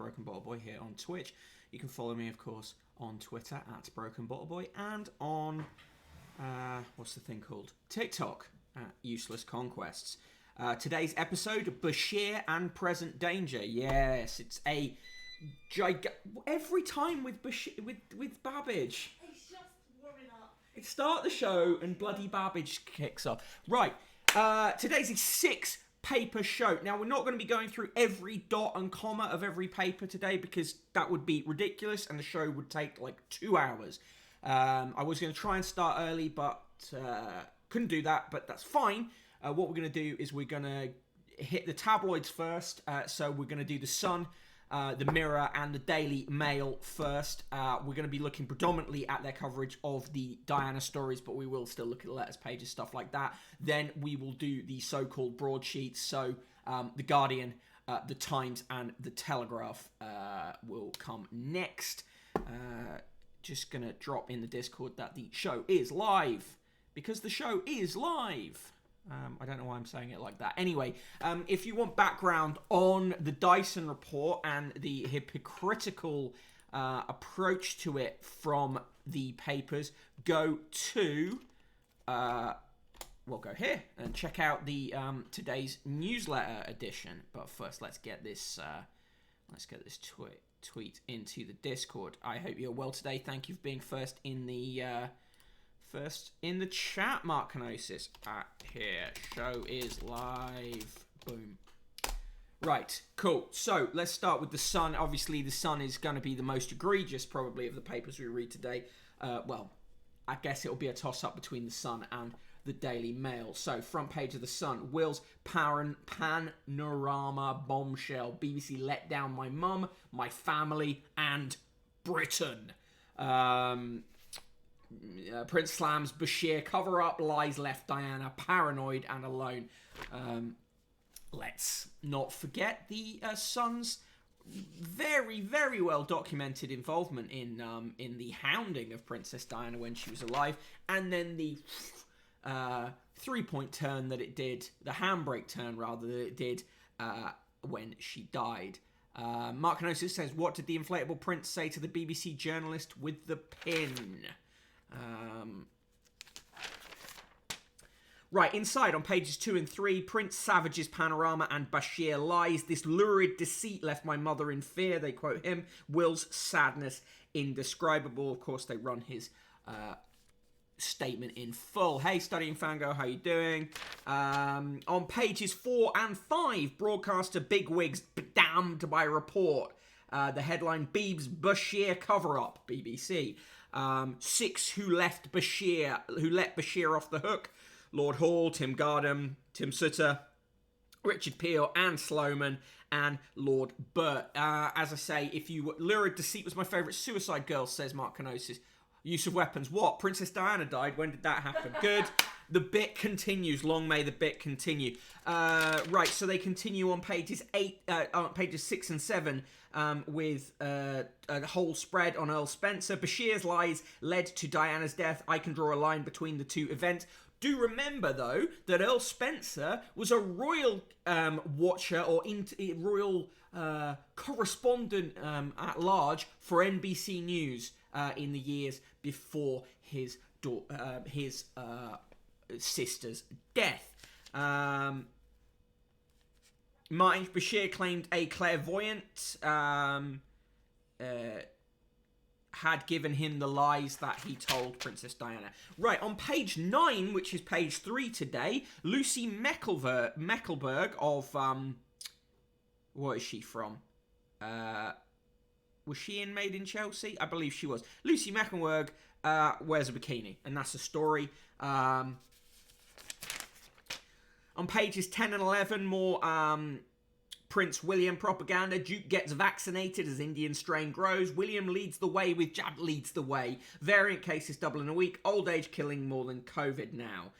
Broken Bottle Boy here on Twitch. You can follow me, of course, on Twitter at Broken Bottle Boy and on, what's the thing called? TikTok at Useless Conquests. Today's episode, Bashir and Present Danger. Yes, it's a every time with Bashir, with Babbage. It's just warming up. It start the show and bloody Babbage kicks off. Right, today's a 6-paper show. Now, we're not going to be going through every dot and comma of every paper today because that would be ridiculous and the show would take like 2 hours. I was going to try and start early, but couldn't do that, but that's fine. What we're going to do is we're going to hit the tabloids first. So we're going to do The Sun, the Mirror, and the Daily Mail first. We're going to be looking predominantly at their coverage of the Diana stories, but we will still look at the letters pages, stuff like that. Then we will do the so-called broadsheets. So the Guardian, the Times, and the Telegraph will come next. Just going to drop in the Discord that the show is live, because the show is live. I don't know why I'm saying it like that. Anyway, if you want background on the Dyson report and the hypocritical approach to it from the papers, go to, go here and check out the today's newsletter edition. But first, let's get this tweet into the Discord. I hope you're well today. Thank you for being first in the chat, Mark Kenosis. Here, show is live. Boom. Right, cool. So let's start with The Sun. Obviously, The Sun is going to be the most egregious, probably, of the papers we read today. Well, I guess it'll be a toss-up between The Sun and the Daily Mail. So, front page of The Sun. Will's panorama bombshell. BBC let down my mum, my family, and Britain. Prince slams Bashir, cover up, lies left Diana paranoid and alone. Let's not forget the Sun's very, very well documented involvement in the hounding of Princess Diana when she was alive, and then the 3-point turn that it did, the handbrake turn rather, that it did when she died. Mark Kenosis says, what did the inflatable prince say to the BBC journalist with the pin? Right, inside on pages 2 and 3, Prince Savage's panorama and Bashir lies. This lurid deceit left my mother in fear, they quote him. Will's sadness indescribable. Of course, they run his statement in full. Hey, Studying Fango, how you doing? On pages 4 and 5, broadcaster bigwigs damned by report. The headline, Beebs Bashir cover-up, BBC. 6 who let Bashir off the hook. Lord Hall, Tim Gardam, Tim Sutter, Richard Peel, Anne Sloman, and Lord Burt. As I say, lurid deceit was my favourite Suicide Girl, says Mark Kenosis. Use of weapons. What? Princess Diana died. When did that happen? Good. The bit continues. Long may the bit continue. Right, so they continue on pages 6 and 7 with a whole spread on Earl Spencer. Bashir's lies led to Diana's death. I can draw a line between the two events. Do remember, though, that Earl Spencer was a royal watcher or royal correspondent at large for NBC News in the years before his sister's death. Martin Bashir claimed a clairvoyant had given him the lies that he told Princess Diana. Right, on page 9, which is page 3 today, Lucy Mecklenburg of, what is she from? Was she in Made in Chelsea? I believe she was. Lucy Mecklenburg wears a bikini, and that's the story. On pages 10 and 11, more Prince William propaganda. Duke gets vaccinated as Indian strain grows. William leads the way with jab leads the way. Variant cases double in a week. Old age killing more than COVID now.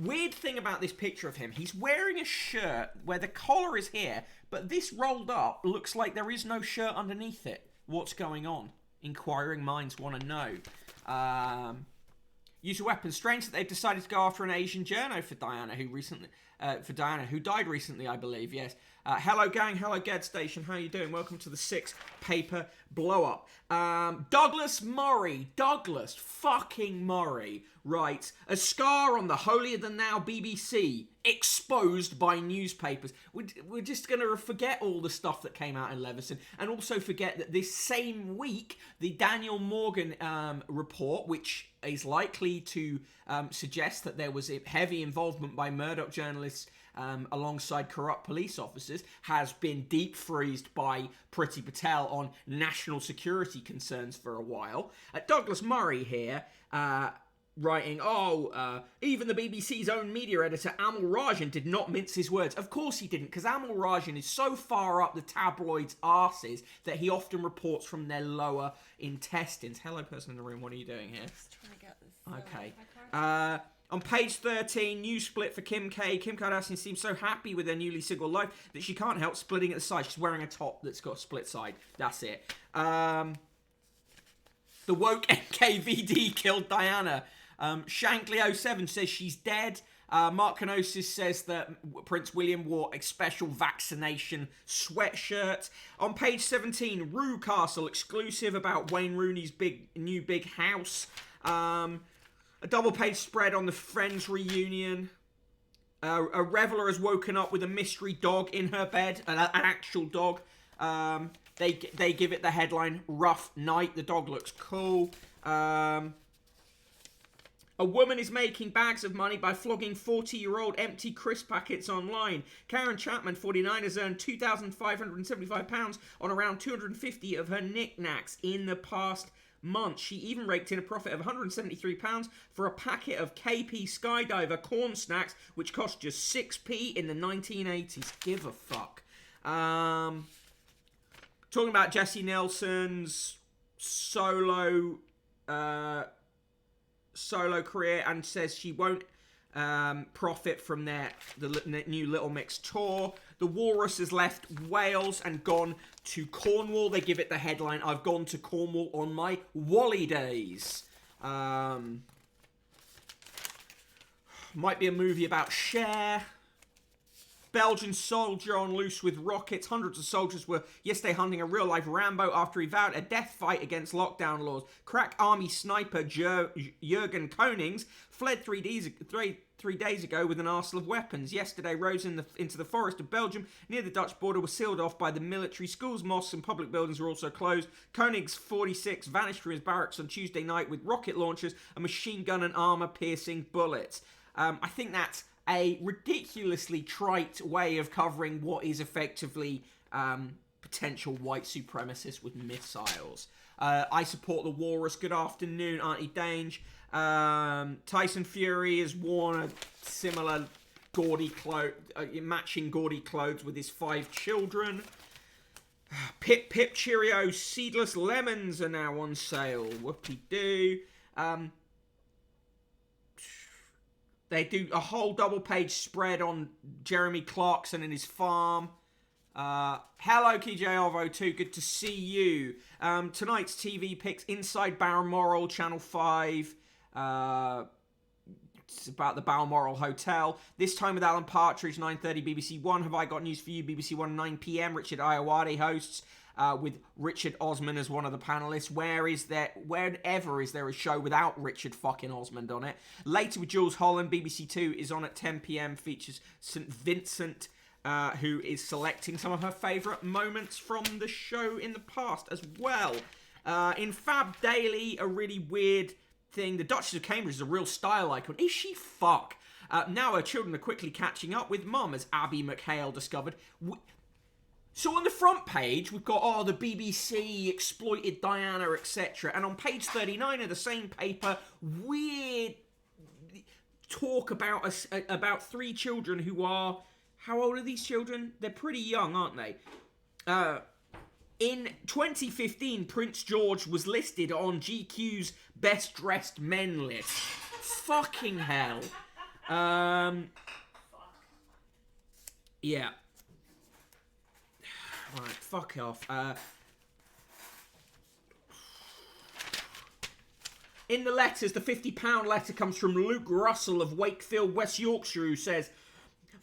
Weird thing about this picture of him, he's wearing a shirt where the collar is here, but this rolled up looks like there is no shirt underneath it. What's going on? Inquiring minds want to know. use a weapon. Strange that they've decided to go after an Asian journo for Diana, who died recently, I believe. Yes. Hello, gang. Hello, Ged Station. How you doing? Welcome to the 6 paper blow up. Douglas fucking Murray writes, a scar on the holier-than-thou BBC, exposed by newspapers. We're just going to forget all the stuff that came out in Leveson, and also forget that this same week, the Daniel Morgan report, which is likely to suggest that there was a heavy involvement by Murdoch journalists alongside corrupt police officers, has been deep freezed by Priti Patel on national security concerns for a while. Douglas Murray here, writing, even the BBC's own media editor, Amal Rajan, did not mince his words. Of course he didn't, because Amal Rajan is so far up the tabloids' arses that he often reports from their lower intestines. Hello, person in the room, what are you doing here? Just trying to get this. Okay. On page 13, news split for Kim K. Kim Kardashian seems so happy with her newly single life that she can't help splitting at the side. She's wearing a top that's got a split side. That's it. The woke NKVD killed Diana. Shankly07 says she's dead. Mark Kenosis says that Prince William wore a special vaccination sweatshirt. On page 17, Rue Castle exclusive about Wayne Rooney's new big house. A double-page spread on the Friends reunion. A reveller has woken up with a mystery dog in her bed, an actual dog. They give it the headline, Rough Night. The dog looks cool. A woman is making bags of money by flogging 40-year-old empty crisp packets online. Karen Chapman, 49, has earned £2,575 on around 250 of her knickknacks in the past month. She even raked in a profit of £173 for a packet of KP Skydiver corn snacks, which cost just 6p in the 1980s. Give a fuck. Talking about Jessie Nelson's solo career, and says she won't profit from the new Little Mix tour. The Walrus has left Wales and gone to Cornwall. They give it the headline, I've gone to Cornwall on my Wally days. Might be a movie about Cher. Belgian soldier on loose with rockets. Hundreds of soldiers were yesterday hunting a real-life Rambo after he vowed a death fight against lockdown laws. Crack army sniper Jurgen Konings fled 3 days ago with an arsenal of weapons. Yesterday, roads into the forest of Belgium near the Dutch border were sealed off by the military. Schools, mosques and public buildings were also closed. Konings, 46, vanished from his barracks on Tuesday night with rocket launchers, a machine gun and armor-piercing bullets. I think that's a ridiculously trite way of covering what is effectively potential white supremacists with missiles. I support the Walrus. Good afternoon, Auntie Dange. Tyson Fury has worn a similar matching gaudy clothes with his 5 children. Pip Cheerios seedless lemons are now on sale. Whoopie-doo. They do a whole double-page spread on Jeremy Clarkson and his farm. Hello, KJ-Arvo2. Good to see you. Tonight's TV picks Inside Balmoral, Channel 5. It's about the Balmoral Hotel. This Time with Alan Partridge, 9:30 BBC One. Have I Got News for You? BBC One, 9 p.m. Richard Ayoade hosts. With Richard Osman as one of the panelists. Whenever is there a show without Richard fucking Osmond on it? Later with Jules Holland, BBC Two is on at 10 p.m. Features St. Vincent, who is selecting some of her favourite moments from the show in the past as well. In Fab Daily, a really weird thing. The Duchess of Cambridge is a real style icon. Is she fuck? Now her children are quickly catching up with mum, as Abby McHale discovered. So on the front page, we've got, the BBC exploited Diana, etc. And on page 39 of the same paper, weird talk about 3 children who are... How old are these children? They're pretty young, aren't they? In 2015, Prince George was listed on GQ's Best Dressed Men list. Fucking hell. Yeah. Right, fuck off. In the letters, the £50 letter comes from Luke Russell of Wakefield, West Yorkshire, who says,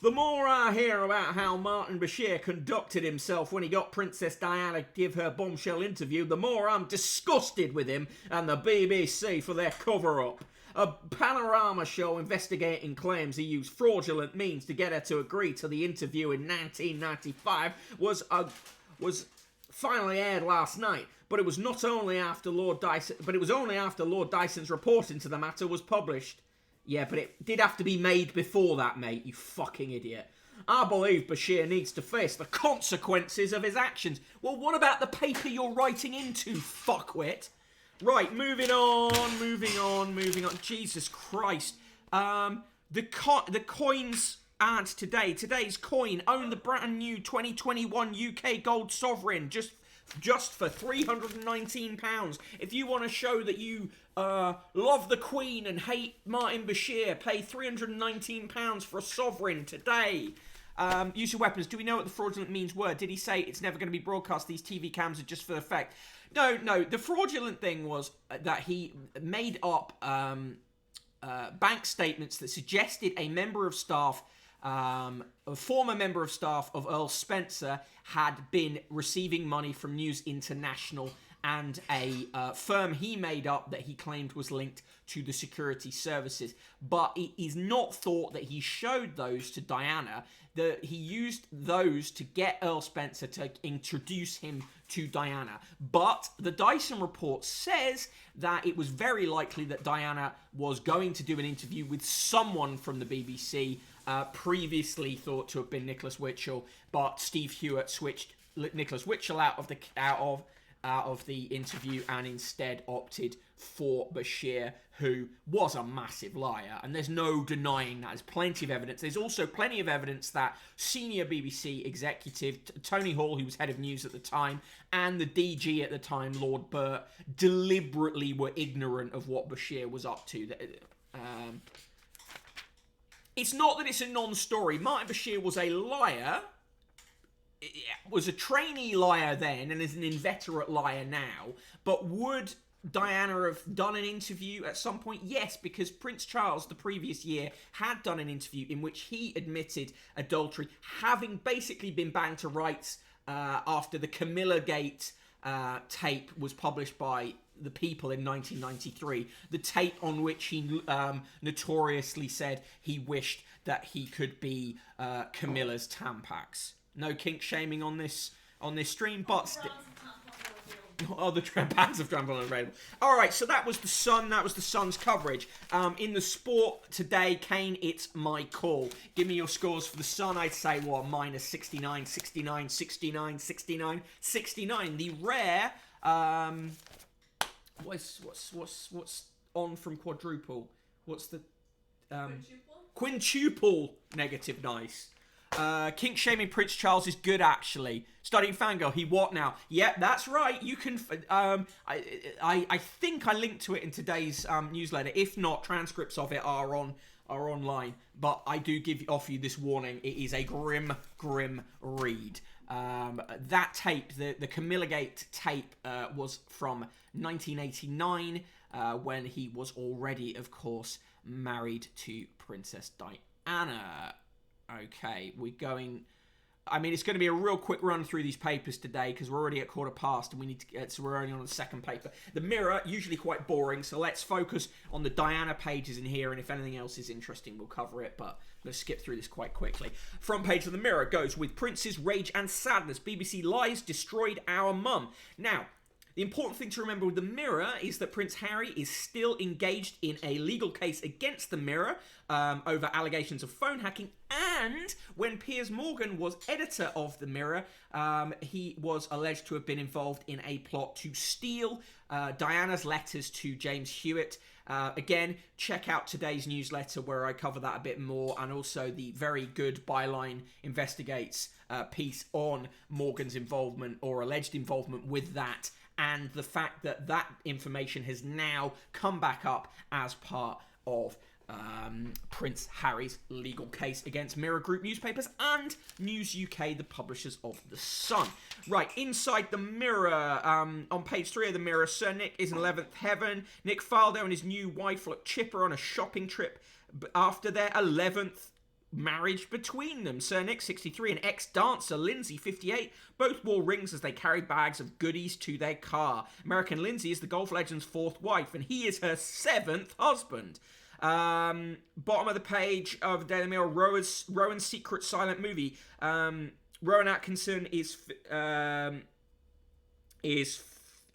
the more I hear about how Martin Bashir conducted himself when he got Princess Diana to give her bombshell interview, the more I'm disgusted with him and the BBC for their cover-up. A Panorama show investigating claims he used fraudulent means to get her to agree to the interview in 1995 was finally aired last night. But it was only after Lord Dyson's report into the matter was published. Yeah, but it did have to be made before that, mate, you fucking idiot. I believe Bashir needs to face the consequences of his actions. Well, what about the paper you're writing into, fuckwit? Right, moving on. Jesus Christ. The coins ad today. Today's coin owned the brand new 2021 UK gold sovereign just for £319. If you want to show that you love the Queen and hate Martin Bashir, pay £319 for a sovereign today. Use your weapons. Do we know what the fraudulent means were? Did he say it's never going to be broadcast? These TV cams are just for effect. No. The fraudulent thing was that he made up bank statements that suggested a former member of staff of Earl Spencer had been receiving money from News International and a firm he made up that he claimed was linked to the security services. But it is not thought that he showed those to Diana, that he used those to get Earl Spencer to introduce him to Diana. But the Dyson report says that it was very likely that Diana was going to do an interview with someone from the BBC, previously thought to have been Nicholas Witchell, but Steve Hewitt switched Nicholas Witchell out of the interview and instead opted for Bashir, who was a massive liar, and there's no denying that. There's plenty of evidence. There's also plenty of evidence that senior BBC executive Tony Hall, who was head of news at the time, and the DG at the time, Lord Burt, deliberately were ignorant of what Bashir was up to. It's not that it's a non-story. Martin Bashir was a liar, was a trainee liar then, and is an inveterate liar now. But would Diana have done an interview at some point? Yes, because Prince Charles the previous year had done an interview in which he admitted adultery, having basically been banned to rights after the Camilla Gate tape was published by the People in 1993, the tape on which he notoriously said he wished that he could be Camilla's Tampax. No kink shaming on this stream, but the bands of Trample available. All right, so that was the Sun. That was the Sun's coverage. In the sport today, Kane, it's my call. Give me your scores for the Sun. I'd say minus 69, 69, 69, 69, 69. The rare. What's on from quadruple? What's the quintuple negative? Nice. Kink shaming Prince Charles is good, actually. Studying Fangirl, he what now? Yep, that's right. You can. I think I linked to it in today's newsletter. If not, transcripts of it are online. But I do offer you this warning. It is a grim read. That tape, the Camilla Gate tape, was from 1989, when he was already, of course, married to Princess Diana. Okay, we're going. I mean, it's going to be a real quick run through these papers today because we're already at 1:15 and we need to get. So we're only on the second paper. The Mirror, usually quite boring, so let's focus on the Diana pages in here. And if anything else is interesting, we'll cover it. But let's skip through this quite quickly. Front page of the Mirror goes with Prince's rage and sadness. BBC lies destroyed our mum. Now, the important thing to remember with the Mirror is that Prince Harry is still engaged in a legal case against the Mirror over allegations of phone hacking. And when Piers Morgan was editor of the Mirror, he was alleged to have been involved in a plot to steal Diana's letters to James Hewitt. Again, check out today's newsletter where I cover that a bit more, and also the very good Byline Investigates piece on Morgan's involvement or alleged involvement with that, and the fact that that information has now come back up as part of Prince Harry's legal case against Mirror Group newspapers and News UK, the publishers of The Sun. Right, inside the Mirror, on page 3 of the Mirror, Sir Nick is in 11th heaven. Nick Faldo and his new wife look chipper on a shopping trip after their 11th marriage between them. Sir Nick, 63, and ex-dancer Lindsay, 58, both wore rings as they carried bags of goodies to their car. American Lindsay is the golf legend's 4th wife, and he is her 7th husband. Bottom of the page of the Daily Mail, Rowan's secret silent movie. Rowan Atkinson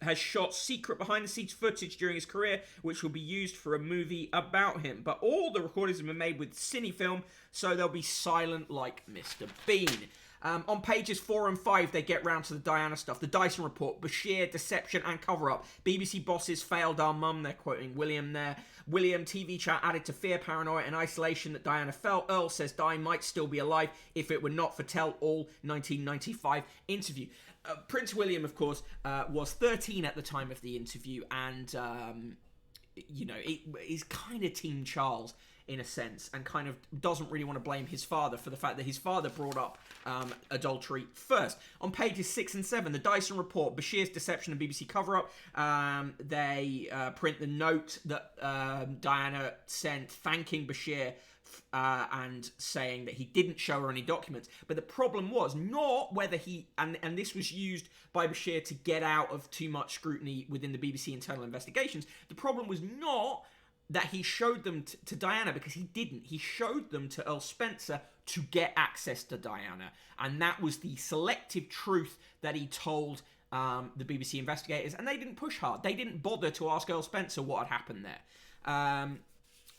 has shot secret behind-the-scenes footage during his career, which will be used for a movie about him. But all the recordings have been made with Cinefilm, so they'll be silent like Mr. Bean. On pages 4 and 5, they get round to the Diana stuff. The Dyson Report, Bashir, Deception and Cover-Up. BBC bosses failed our mum. They're quoting William there. William, TV chat added to fear, paranoia and isolation that Diana felt. Earl says Di might still be alive if it were not for Tell-All 1995 interview. Prince William, of course, was 13 at the time of the interview, and, he's kind of Team Charles in a sense, and kind of doesn't really want to blame his father for the fact that his father brought up adultery first. On pages 6 and 7, the Dyson Report, Bashir's Deception and BBC Cover-Up, they print the note that Diana sent thanking Bashir and saying that he didn't show her any documents. But the problem was not whether he, and this was used by Bashir to get out of too much scrutiny within the BBC internal investigations, the problem was not that he showed them to Diana, because he didn't. He showed them to Earl Spencer to get access to Diana. And that was the selective truth that he told the BBC investigators, and they didn't push hard. They didn't bother to ask Earl Spencer what had happened there.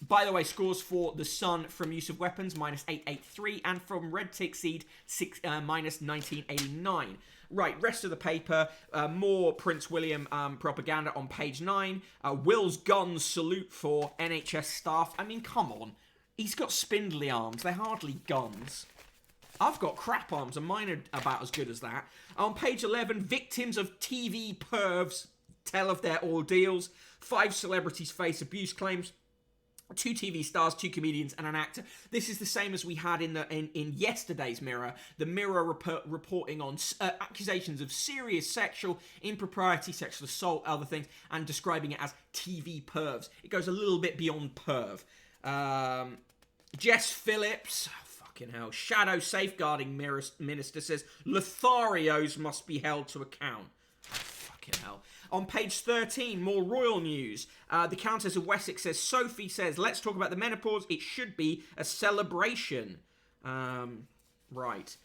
By the way, scores for The Sun from use of weapons, -883, and from Red Tick Seed, -1989. Right, rest of the paper, more Prince William propaganda on page 9. Will's guns salute for NHS staff. I mean, come on. He's got spindly arms. They're hardly guns. I've got crap arms, and mine are about as good as that. On page 11, victims of TV pervs tell of their ordeals. 5 celebrities face abuse claims. 2 TV stars, 2 comedians, and an actor. This is the same as we had in yesterday's Mirror. The Mirror reporting on accusations of serious sexual impropriety, sexual assault, other things, and describing it as TV pervs. It goes a little bit beyond perv. Jess Phillips, fucking hell, shadow safeguarding minister says Lotharios must be held to account. Fucking hell. On page 13, more royal news. The Countess of Wessex says, Sophie says, let's talk about the menopause. It should be a celebration. Right.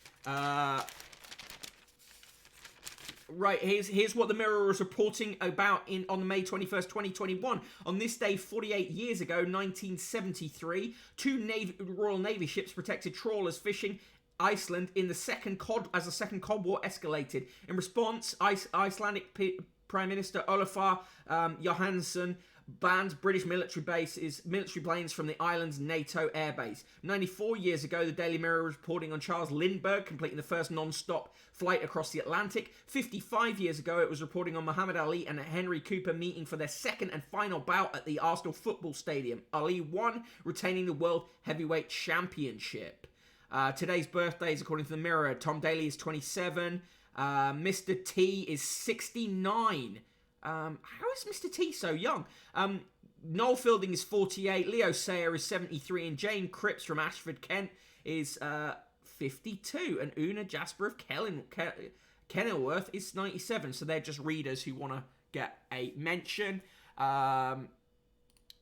Right, here's what the Mirror was reporting about on May 21st, 2021. On this day, 48 years ago, 1973, 2 Royal Navy ships protected trawlers fishing Iceland in the second Cod War escalated. In response, Icelandic Prime Minister Olafur Johannesson banned British military planes from the island's NATO airbase. 94 years ago, the Daily Mirror was reporting on Charles Lindbergh completing the first non-stop flight across the Atlantic. 55 years ago, it was reporting on Muhammad Ali and Henry Cooper meeting for their second and final bout at the Arsenal Football Stadium. Ali won, retaining the World Heavyweight Championship. Today's birthdays, according to the Mirror, Tom Daley is 27. Mr. T is 69. How is Mr. T so young? Noel Fielding is 48. Leo Sayer is 73. And Jane Cripps from Ashford, Kent is 52. And Una Jasper of Kenilworth is 97. So they're just readers who want to get a mention.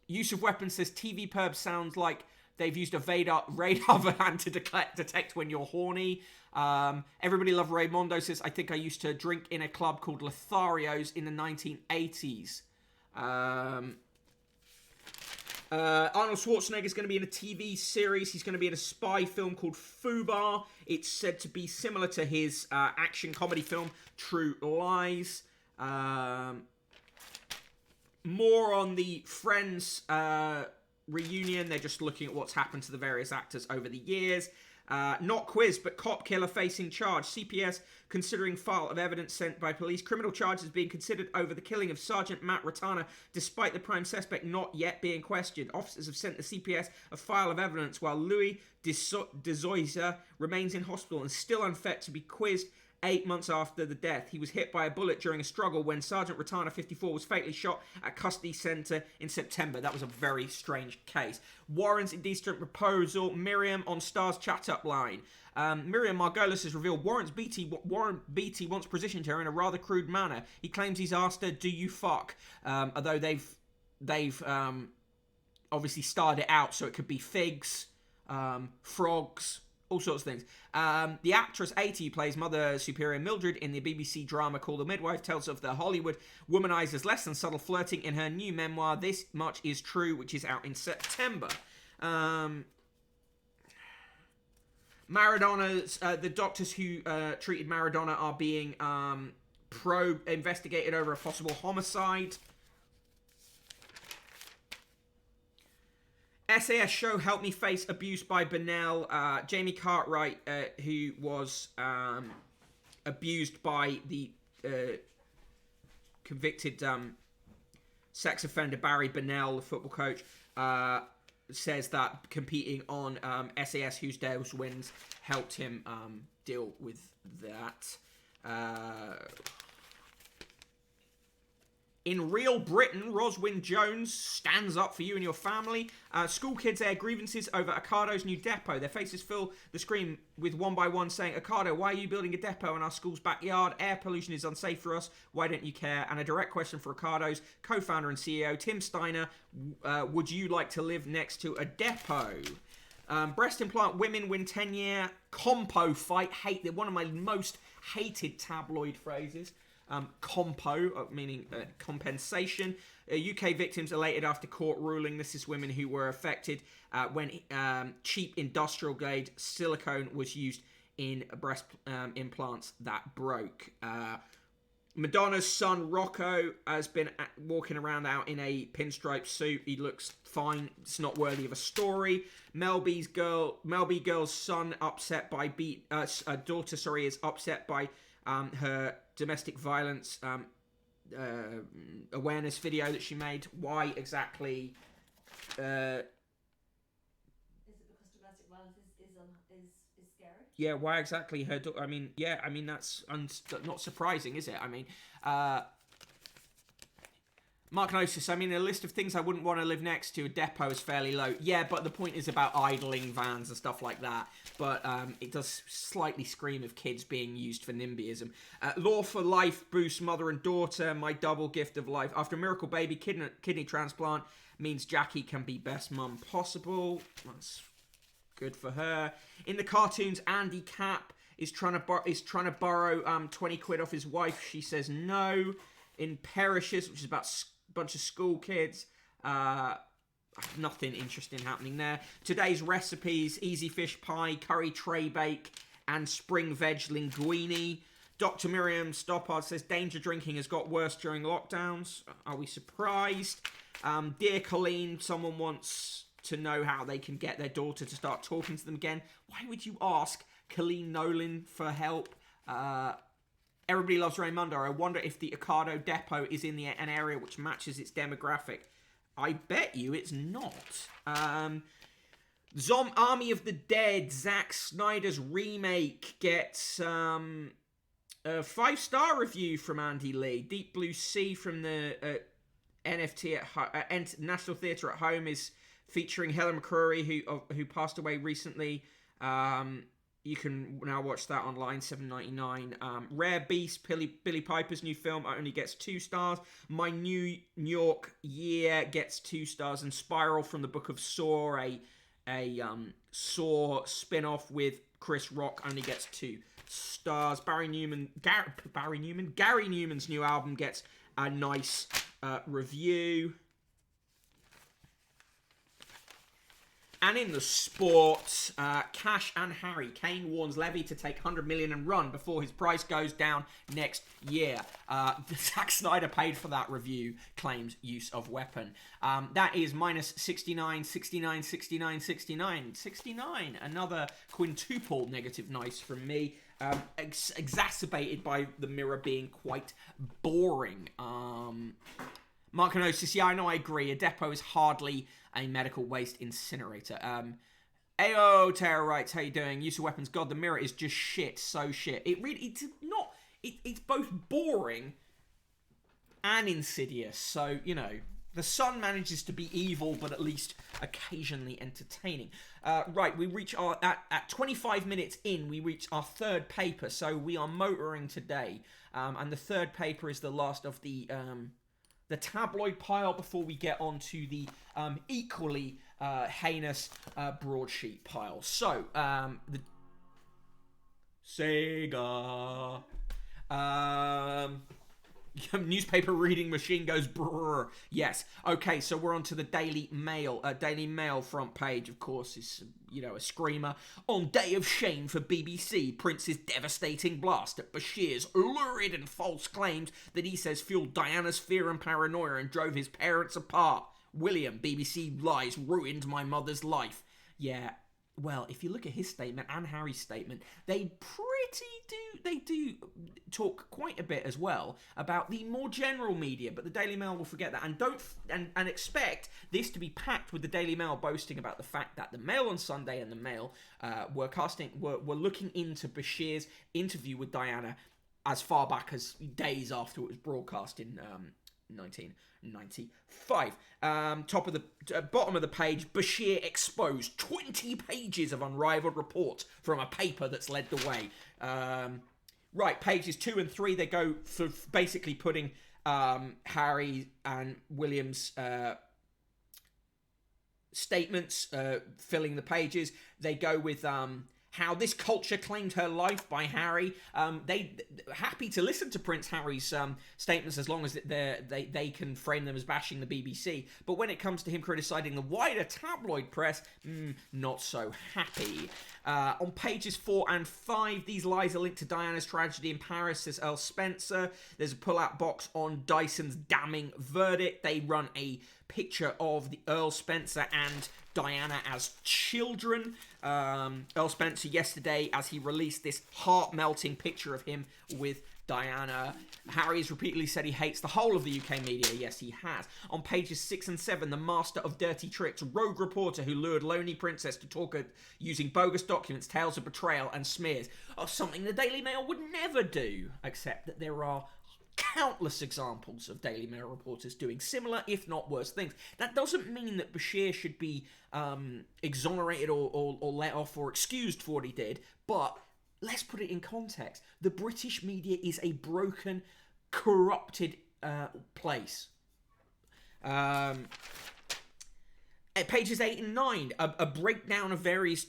Use of weapons says TV perb sounds like they've used a radar van to detect when you're horny. Everybody Love Raymondo says, I think I used to drink in a club called Lotharios in the 1980s. Arnold Schwarzenegger is going to be in a TV series. He's going to be in a spy film called Fubar. It's said to be similar to his action comedy film True Lies. More on the Friends reunion. They're just looking at what's happened to the various actors over the years. Not quizzed, but cop killer facing charge. CPS considering file of evidence sent by police. Criminal charges being considered over the killing of Sergeant Matt Ratana, despite the prime suspect not yet being questioned. Officers have sent the CPS a file of evidence while Louis DeZoiza remains in hospital and still unfit to be quizzed 8 months after the death. He was hit by a bullet during a struggle when Sergeant Ratana, 54, was fatally shot at custody centre in September. That was a very strange case. Warren's indecent proposal. Miriam on Star's chat-up line. Miriam Margolis has revealed Warren Beatty once positioned her in a rather crude manner. He claims he's asked her, "Do you fuck?" Although they've obviously starred it out so it could be figs, frogs, all sorts of things. The actress 80 plays Mother Superior Mildred in the BBC drama called The Midwife, tells of the Hollywood womanizer's less than subtle flirting in her new memoir, This Much Is True, which is out in September. Maradona's, the doctors who treated Maradona are being investigated over a possible homicide. SAS show Help Me Face Abuse by Bennell. Jamie Cartwright, who was abused by the convicted sex offender Barry Bennell, the football coach, says that competing on SAS Whose Dales Wins helped him deal with that. In Real Britain, Roswyn Jones stands up for you and your family. School kids air grievances over Ocado's new depot. Their faces fill the screen with one by one saying, "Ocado, why are you building a depot in our school's backyard? Air pollution is unsafe for us. Why don't you care?" And a direct question for Ocado's co-founder and CEO, Tim Steiner. Would you like to live next to a depot? Breast implant women win 10-year compo fight. One of my most hated tabloid phrases. Compo, meaning compensation. UK victims elated after court ruling. This is women who were affected when cheap industrial grade silicone was used in breast implants that broke. Madonna's son Rocco has been walking around out in a pinstripe suit. He looks fine. It's not worthy of a story. Mel B girl's son upset by daughter is upset by her domestic violence awareness video that she made. Why exactly? Is it because domestic violence is scary? Yeah, why exactly her? That's not surprising, is it? Mark Gnosis, a list of things I wouldn't want to live next to. A depot is fairly low. Yeah, but the point is about idling vans and stuff like that. But it does slightly scream of kids being used for NIMBYism. Law for Life boosts mother and daughter. My double gift of life. After a miracle baby kidney transplant means Jackie can be best mum possible. That's good for her. In the cartoons, Andy Capp is trying to borrow 20 quid off his wife. She says no. In Perishes, which is about bunch of school kids. Nothing interesting happening there. Today's recipes: easy fish pie, curry tray bake, and spring veg linguine. Dr. Miriam Stoppard says danger drinking has got worse during lockdowns. Are we surprised? Dear Colleen, someone wants to know how they can get their daughter to start talking to them again. Why would you ask Colleen Nolan for help? Everybody Loves Raymundo. I wonder if the Ocado depot is in an area which matches its demographic. I bet you it's not. Army of the Dead, Zack Snyder's remake, gets a 5-star review from Andy Lee. Deep Blue Sea from the NFT at National Theatre at Home is featuring Helen McCrory, who passed away recently. You can now watch that online, $7.99. Rare Beast, Billy Piper's new film, only gets 2 stars. My New York Year gets 2 stars. And Spiral from the Book of Saw, a Saw spin-off with Chris Rock, only gets 2 stars. Gary Newman's new album gets a nice review. And in the sports, Cash and Harry. Kane warns Levy to take 100 million and run before his price goes down next year. Zack Snyder paid for that review, claims use of weapon. That is minus 69, 69, 69, 69. 69, another quintuple negative nice from me. Exacerbated by the Mirror being quite boring. Markinosis, yeah, I know, I agree. A depot is hardly a medical waste incinerator. Ayo, Tara writes, how you doing? Use of weapons. God, the Mirror is just shit. So shit. It's not... It's both boring and insidious. So, you know, the Sun manages to be evil, but at least occasionally entertaining. Right, we reach our... At 25 minutes in, we reach our third paper. So we are motoring today. And the third paper is the last of the tabloid pile before we get on to the equally heinous broadsheet pile. So, the Sega newspaper reading machine goes brrr. Yes. Okay, so we're on to the Daily Mail. Daily Mail front page, of course, is, you know, a screamer. On day of shame for BBC, Prince's devastating blast at Bashir's lurid and false claims that he says fueled Diana's fear and paranoia and drove his parents apart. William, BBC lies ruined my mother's life. Yeah, well, if you look at his statement and Harry's statement, they do talk quite a bit as well about the more general media, but the Daily Mail will forget that and expect this to be packed with the Daily Mail boasting about the fact that the Mail on Sunday and the Mail were looking into Bashir's interview with Diana as far back as days after it was broadcast in 1995. Bottom of the page, Bashir exposed 20 pages of unrivaled reports from a paper that's led the way. Right, pages 2 and 3, they go for basically putting Harry and William's statements filling the pages. They go with how this culture claimed her life by Harry. They happy to listen to Prince Harry's statements as long as they can frame them as bashing the BBC. But when it comes to him criticising the wider tabloid press, not so happy. On pages 4 and 5, these lies are linked to Diana's tragedy in Paris, says Earl Spencer. There's a pull-out box on Dyson's damning verdict. They run a picture of the Earl Spencer and Diana as children. Earl Spencer yesterday, as he released this heart-melting picture of him with Diana. Harry has repeatedly said he hates the whole of the UK media. Yes, he has. On pages 6 and 7, the master of dirty tricks, rogue reporter who lured lonely princess to talk using bogus documents, tales of betrayal and smears, are something the Daily Mail would never do, except that there are countless examples of Daily Mail reporters doing similar, if not worse things. That doesn't mean that Bashir should be exonerated or let off or excused for what he did, but let's put it in context. The British media is a broken, corrupted place. At pages 8 and 9, a breakdown of various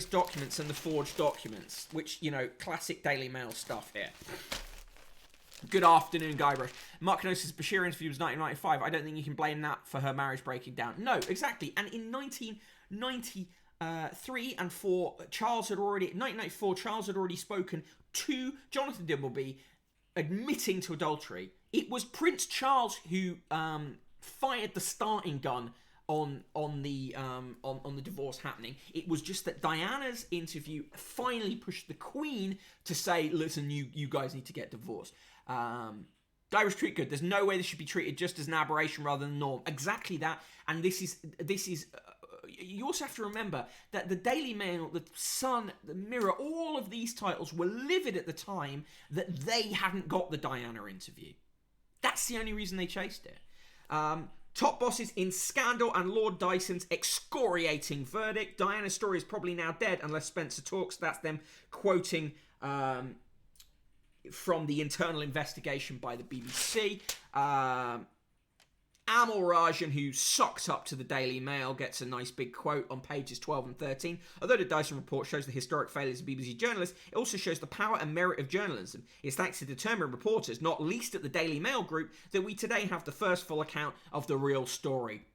documents and the forged documents, which, you know, classic Daily Mail stuff here. Good afternoon, Guybrush. Mark says Bashir interview was 1995. I don't think you can blame that for her marriage breaking down. No, exactly. And in 1993 and 4, 1994, Charles had already spoken to Jonathan Dimbleby, admitting to adultery. It was Prince Charles who fired the starting gun on the divorce happening. It was just that Diana's interview finally pushed the Queen to say, listen, you guys need to get divorced. Guybrush treat good. There's no way this should be treated just as an aberration rather than norm. Exactly that. And this is you also have to remember that the Daily Mail, the Sun, the Mirror, all of these titles were livid at the time that they hadn't got the Diana interview. That's the only reason they chased it. Top bosses in scandal and Lord Dyson's excoriating verdict. Diana's story is probably now dead unless Spencer talks. That's them quoting from the internal investigation by the BBC. Amal Rajan, who socks up to the Daily Mail, gets a nice big quote on pages 12 and 13. Although the Dyson report shows the historic failures of BBC journalists, it also shows the power and merit of journalism. It's thanks to determined reporters, not least at the Daily Mail group, that we today have the first full account of the real story.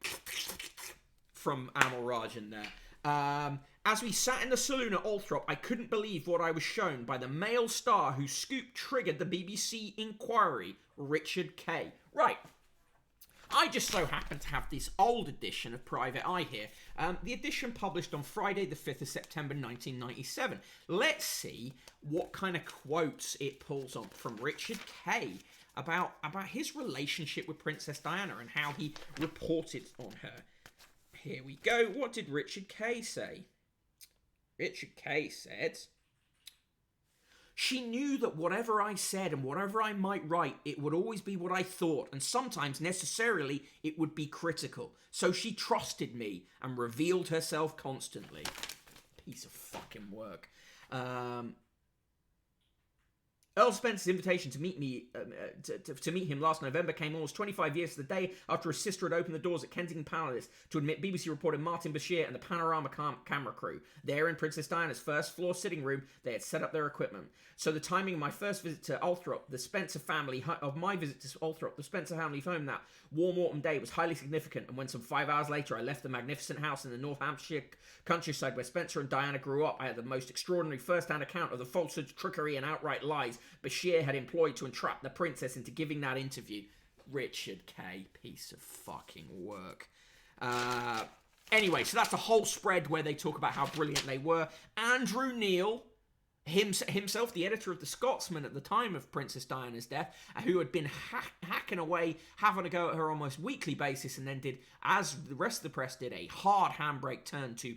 From Amal Rajan there. As we sat in the saloon at Althorp, I couldn't believe what I was shown by the male star whose scoop triggered the BBC inquiry, Richard Kay. Right. I just so happen to have this old edition of Private Eye here. The edition published on Friday the 5th of September 1997. Let's see what kind of quotes it pulls on from Richard Kay about his relationship with Princess Diana and how he reported on her. Here we go. What did Richard Kay say? Richard Kay said, "She knew that whatever I said and whatever I might write, it would always be what I thought, and sometimes necessarily it would be critical. So she trusted me and revealed herself constantly." Piece of fucking work. Earl Spencer's invitation to meet me, to meet him last November came almost 25 years to the day after his sister had opened the doors at Kensington Palace to admit BBC reporter Martin Bashir and the Panorama camera crew. There in Princess Diana's first floor sitting room, they had set up their equipment. So the timing of my first visit to Althorp, the Spencer family home that warm autumn day was highly significant, and when some 5 hours later I left the magnificent house in the North Hampshire countryside where Spencer and Diana grew up, I had the most extraordinary first-hand account of the falsehoods, trickery and outright lies Bashir had employed to entrap the princess into giving that interview. Richard Kay, piece of fucking work. Anyway, so that's a whole spread where they talk about how brilliant they were. Andrew Neil, himself the editor of The Scotsman at the time of Princess Diana's death, who had been hacking away, having a go at her almost weekly basis, and then did, as the rest of the press did, a hard handbrake turn to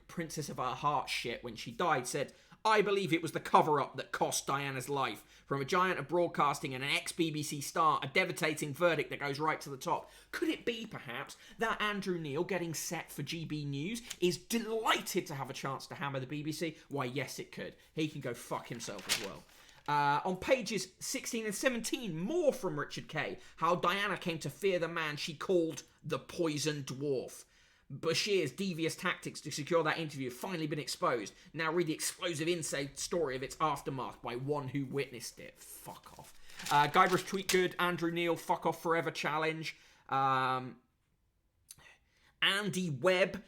Princess of Our Heart shit when she died, said, "I believe it was the cover-up that cost Diana's life. From a giant of broadcasting and an ex-BBC star, a devastating verdict that goes right to the top." Could it be, perhaps, that Andrew Neil, getting set for GB News, is delighted to have a chance to hammer the BBC? Why, yes, it could. He can go fuck himself as well. On pages 16 and 17, more from Richard Kay, how Diana came to fear the man she called the Poison Dwarf. Bashir's devious tactics to secure that interview have finally been exposed. Now read the explosive inside story of its aftermath by one who witnessed it. Fuck off. Guybrush Tweetgood, Andrew Neil, fuck off forever challenge. Andy Webb,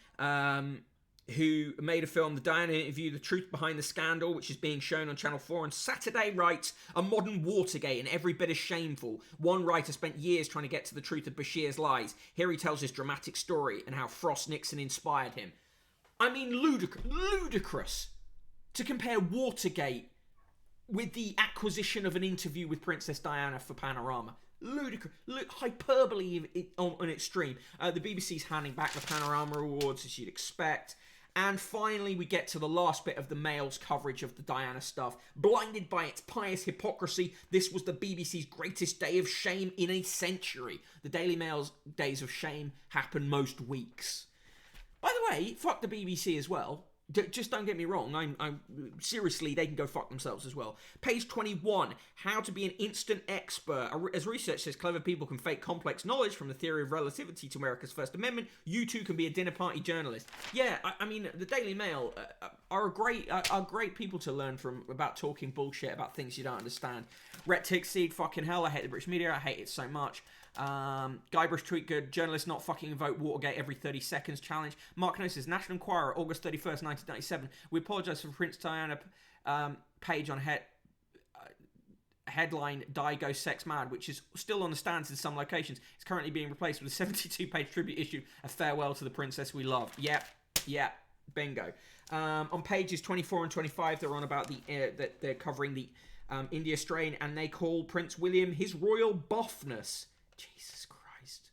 who made a film, The Diana Interview, The Truth Behind the Scandal, which is being shown on Channel 4 on Saturday, writes, "A modern Watergate and every bit as shameful. One writer spent years trying to get to the truth of Bashir's lies. Here he tells his dramatic story and how Frost Nixon inspired him." I mean, ludicrous to compare Watergate with the acquisition of an interview with Princess Diana for Panorama. Ludicrous, hyperbole on an extreme. The BBC's handing back the Panorama Awards, as you'd expect. And finally, we get to the last bit of the Mail's coverage of the Diana stuff. Blinded by its pious hypocrisy, this was the BBC's greatest day of shame in a century. The Daily Mail's days of shame happen most weeks. By the way, fuck the BBC as well. Just don't get me wrong. I'm seriously, they can go fuck themselves as well. Page 21, how to be an instant expert. As research says, clever people can fake complex knowledge from the theory of relativity to America's First Amendment. You too can be a dinner party journalist. Yeah, I mean, the Daily Mail are great people to learn from about talking bullshit about things you don't understand. Rhett Tickseed, fucking hell, I hate the British media. I hate it so much. Guybrush Tweetgood, journalists not fucking invoke Watergate every 30 seconds challenge. Mark Gnosis, National Enquirer, August 31st, 1997. We apologise for Prince Diana page on headline Die Go Sex Mad, which is still on the stands in some locations. It's currently being replaced with a 72-page tribute issue, A Farewell to the Princess We Love. Yep, bingo. On pages 24 and 25, they're on about that they're covering the India strain, and they call Prince William his royal buffness. Jesus Christ.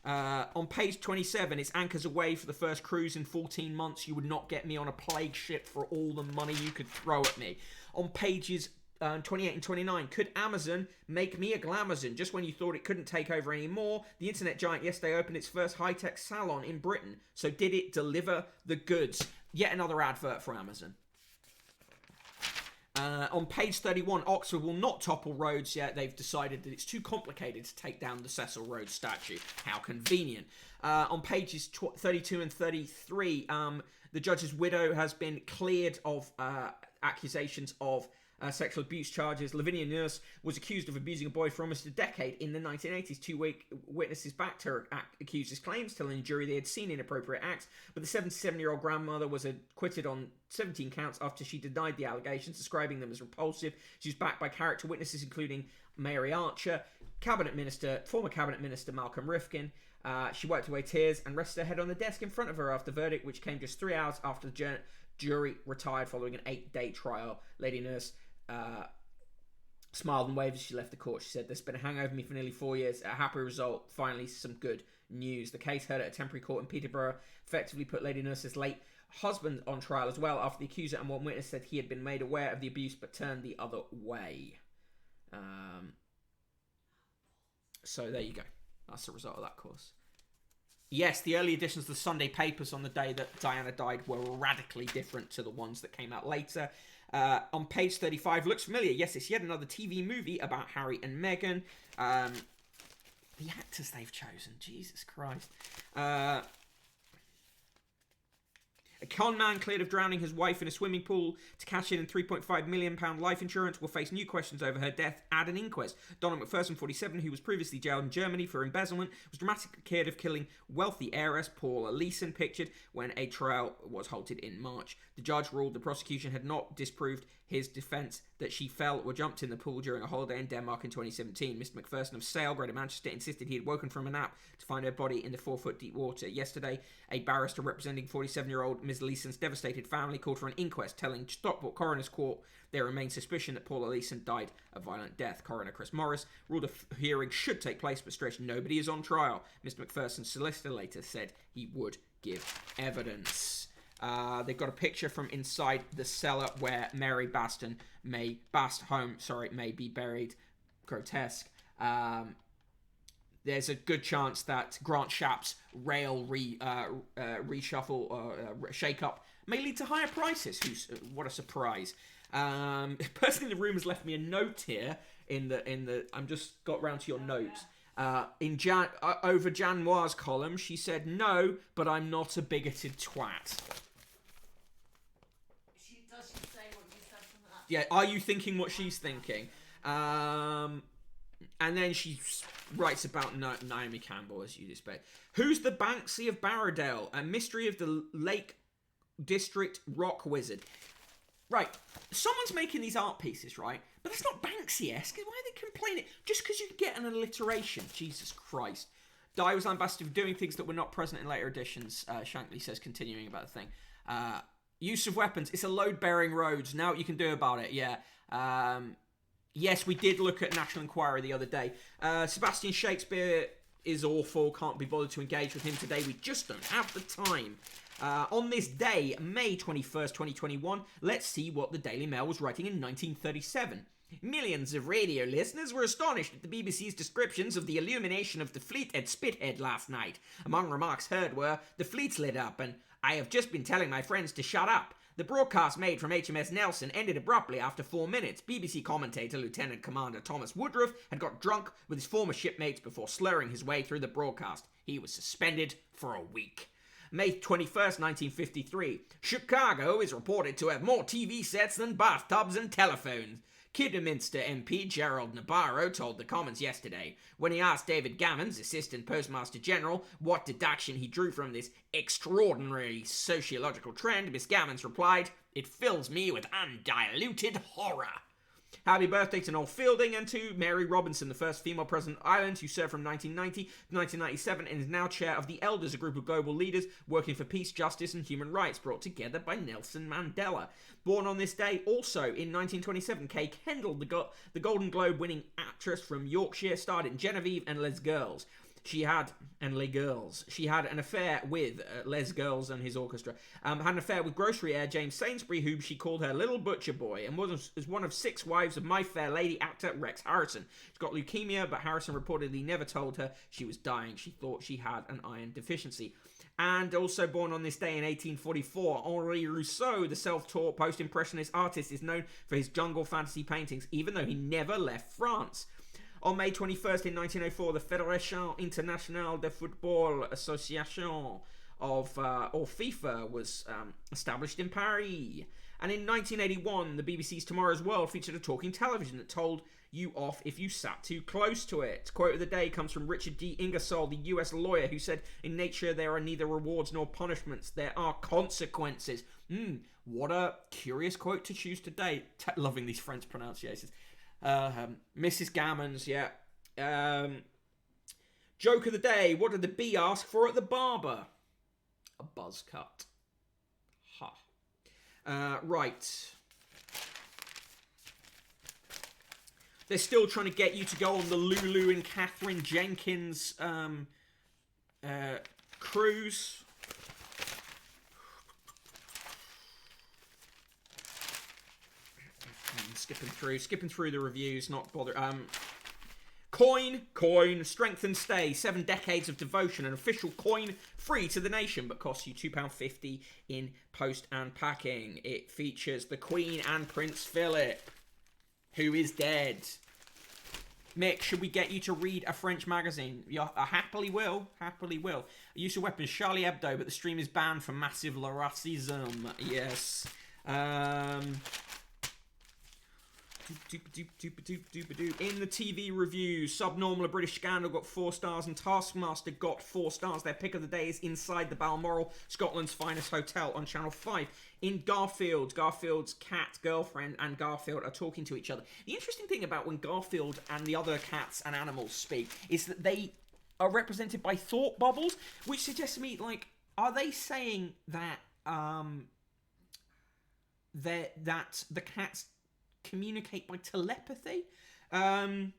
On page 27, it's anchors away for the first cruise in 14 months. You would not get me on a plague ship for all the money you could throw at me. On pages 28 and 29, could Amazon make me a Glamazon? Just when you thought it couldn't take over anymore, the internet giant yesterday opened its first high-tech salon in Britain. So did it deliver the goods? Yet another advert for Amazon. On page 31, Oxford will not topple Rhodes yet. They've decided that it's too complicated to take down the Cecil Rhodes statue. How convenient. On pages 32 and 33, the judge's widow has been cleared of accusations of sexual abuse charges. Lavinia Nurse was accused of abusing a boy for almost a decade in the 1980s. Two witnesses backed her accuser's claims, telling the jury they had seen inappropriate acts, but the 77-year-old grandmother was acquitted on 17 counts after she denied the allegations, describing them as repulsive. She was backed by character witnesses including Mary Archer, former cabinet minister Malcolm Rifkin. She wiped away tears and rested her head on the desk in front of her after the verdict, which came just 3 hours after the jury retired following an 8-day trial. Lady Nurse smiled and waved as she left the court. She said, "There's been a hang over me for nearly 4 years. A happy result. Finally, some good news." The case heard at a temporary court in Peterborough effectively put Lady Nurse's late husband on trial as well, after the accuser and one witness said he had been made aware of the abuse but turned the other way. So there you go. That's the result of that course. Yes, the early editions of the Sunday papers on the day that Diana died were radically different to the ones that came out later. On page 35, looks familiar. Yes, it's yet another TV movie about Harry and Meghan. The actors they've chosen, Jesus Christ. A con man cleared of drowning his wife in a swimming pool to cash in £3.5 million life insurance will face new questions over her death at an inquest. Donna McPherson, 47, who was previously jailed in Germany for embezzlement, was dramatically accused of killing wealthy heiress Paula Leeson, pictured when a trial was halted in March. The judge ruled the prosecution had not disproved his defence that she fell or jumped in the pool during a holiday in Denmark in 2017. Mr. McPherson of Sale, Greater Manchester, insisted he had woken from a nap to find her body in the 4-foot deep water. Yesterday, a barrister representing 47-year-old Ms. Leeson's devastated family called for an inquest, telling Stockport Coroner's Court there remains suspicion that Paula Leeson died a violent death. Coroner Chris Morris ruled a hearing should take place, but stressed nobody is on trial. Mr. McPherson's solicitor later said he would give evidence. They've got a picture from inside the cellar where Mary Bast's home may be buried. Grotesque. There's a good chance that Grant Shapps' rail reshuffle or shake-up may lead to higher prices. What a surprise. Person in the room has left me a note here in the I'm just got round to your notes. Over Jan Moir's column, she said, "No, but I'm not a bigoted twat." Does she say what you said from that? Yeah, are you thinking what she's thinking? And then she writes about Naomi Campbell, as you'd expect. Who's the Banksy of Barrodale? A mystery of the Lake District rock wizard. Right, someone's making these art pieces, right? But that's not Banksy-esque. Why are they complaining? Just because you can get an alliteration. Jesus Christ. Di was lambasted for doing things that were not present in later editions, Shankly says, continuing about the thing. Use of weapons. It's a load-bearing roads. Now what you can do about it, yeah. Yes, we did look at National Enquirer the other day. Sebastian Shakespeare is awful. Can't be bothered to engage with him today. We just don't have the time. On this day, May 21st, 2021, let's see what the Daily Mail was writing in 1937. Millions of radio listeners were astonished at the BBC's descriptions of the illumination of the fleet at Spithead last night. Among remarks heard were, "The fleet's lit up," and "I have just been telling my friends to shut up." The broadcast made from HMS Nelson ended abruptly after 4 minutes. BBC commentator Lieutenant Commander Thomas Woodruff had got drunk with his former shipmates before slurring his way through the broadcast. He was suspended for a week. May 21st, 1953. Chicago is reported to have more TV sets than bathtubs and telephones. Kidderminster MP Gerald Nabarro told the Commons yesterday. When he asked David Gammons, Assistant Postmaster General, what deduction he drew from this extraordinary sociological trend, Miss Gammons replied, "It fills me with undiluted horror." Happy birthday to Noel Fielding and to Mary Robinson, the first female president of Ireland, who served from 1990 to 1997 and is now chair of the Elders, a group of global leaders working for peace, justice and human rights, brought together by Nelson Mandela. Born on this day, also in 1927, Kay Kendall, the Golden Globe-winning actress from Yorkshire, starred in Genevieve and Les Girls. She had an affair with Les Girls and his orchestra. Had an affair with grocery heir James Sainsbury, whom she called her little butcher boy, and was one of 6 wives of My Fair Lady actor Rex Harrison. She's got leukemia, but Harrison reportedly never told her she was dying. She thought she had an iron deficiency. And also born on this day in 1844, Henri Rousseau, the self-taught post-impressionist artist, is known for his jungle fantasy paintings, even though he never left France. On May 21st in 1904, the Fédération Internationale de Football Association or FIFA was established in Paris. And in 1981, the BBC's Tomorrow's World featured a talking television that told you off if you sat too close to it. Quote of the day comes from Richard D. Ingersoll, the US lawyer, who said, "In nature there are neither rewards nor punishments, there are consequences." What a curious quote to choose today. Loving these French pronunciations. Mrs. Gammons, yeah. Joke of the day, what did the bee ask for at the barber? A buzz cut. Right. They're still trying to get you to go on the Lulu and Catherine Jenkins cruise. Skipping through the reviews, not bother. Coin, strength and stay. 7 decades of devotion. An official coin free to the nation, but costs you £2.50 in post and packing. It features the Queen and Prince Philip, who is dead. Mick, should we get you to read a French magazine? Yeah, I happily will. Use of weapons, Charlie Hebdo, but the stream is banned for massive racism. Yes. In the TV review, Subnormal, a British Scandal, got 4 stars, and Taskmaster got 4 stars. Their pick of the day is Inside the Balmoral, Scotland's finest hotel, on Channel 5. In Garfield's cat, girlfriend, and Garfield are talking to each other. The interesting thing about when Garfield and the other cats and animals speak is that they are represented by thought bubbles, which suggests to me, like, are they saying that that the cats communicate by telepathy? In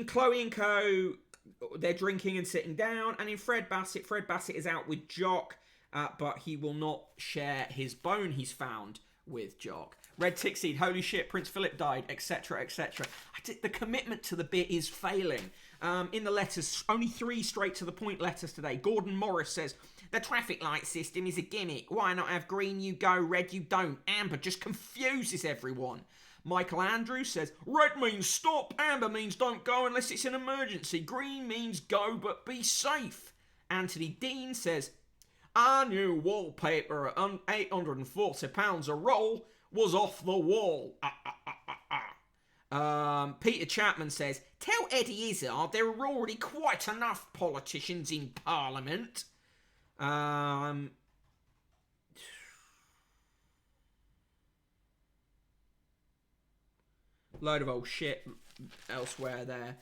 Chloe and Co, they're drinking and sitting down. And in Fred Bassett is out with Jock, but he will not share his bone he's found with Jock. Red Tickseed, holy shit, Prince Philip died, etc, etc. The commitment to the bit is failing. In the letters, only 3 straight to the point letters today. Gordon Morris says, the traffic light system is a gimmick. Why not have green you go, red you don't? Amber just confuses everyone. Michael Andrews says, red means stop, amber means don't go unless it's an emergency. Green means go but be safe. Anthony Dean says, our new wallpaper at £840 a roll was off the wall. Peter Chapman says, tell Eddie Izzard there are already quite enough politicians in Parliament. Load of old shit elsewhere there.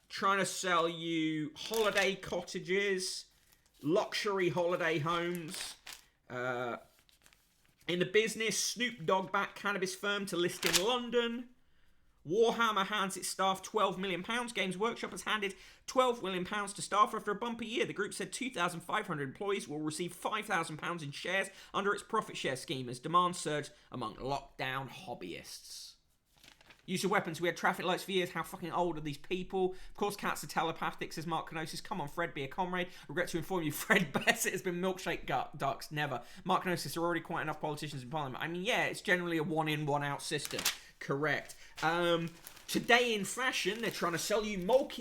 Trying to sell you holiday cottages, luxury holiday homes. In the business, Snoop Dogg backed cannabis firm to list in London. Warhammer hands its staff £12 million. Games Workshop has handed £12 million to staff after a bumpy year. The group said 2,500 employees will receive £5,000 in shares under its profit share scheme as demand surged among lockdown hobbyists. Use of weapons. We had traffic lights for years. How fucking old are these people? Of course, cats are telepathic, says Mark Kenosis. Come on, Fred, be a comrade. Regret to inform you, Fred Bassett has been milkshake ducks. Never. Mark Kenosis, there are already quite enough politicians in Parliament. I mean, yeah, it's generally a one-in, one-out system. Correct. Today in fashion, they're trying to sell you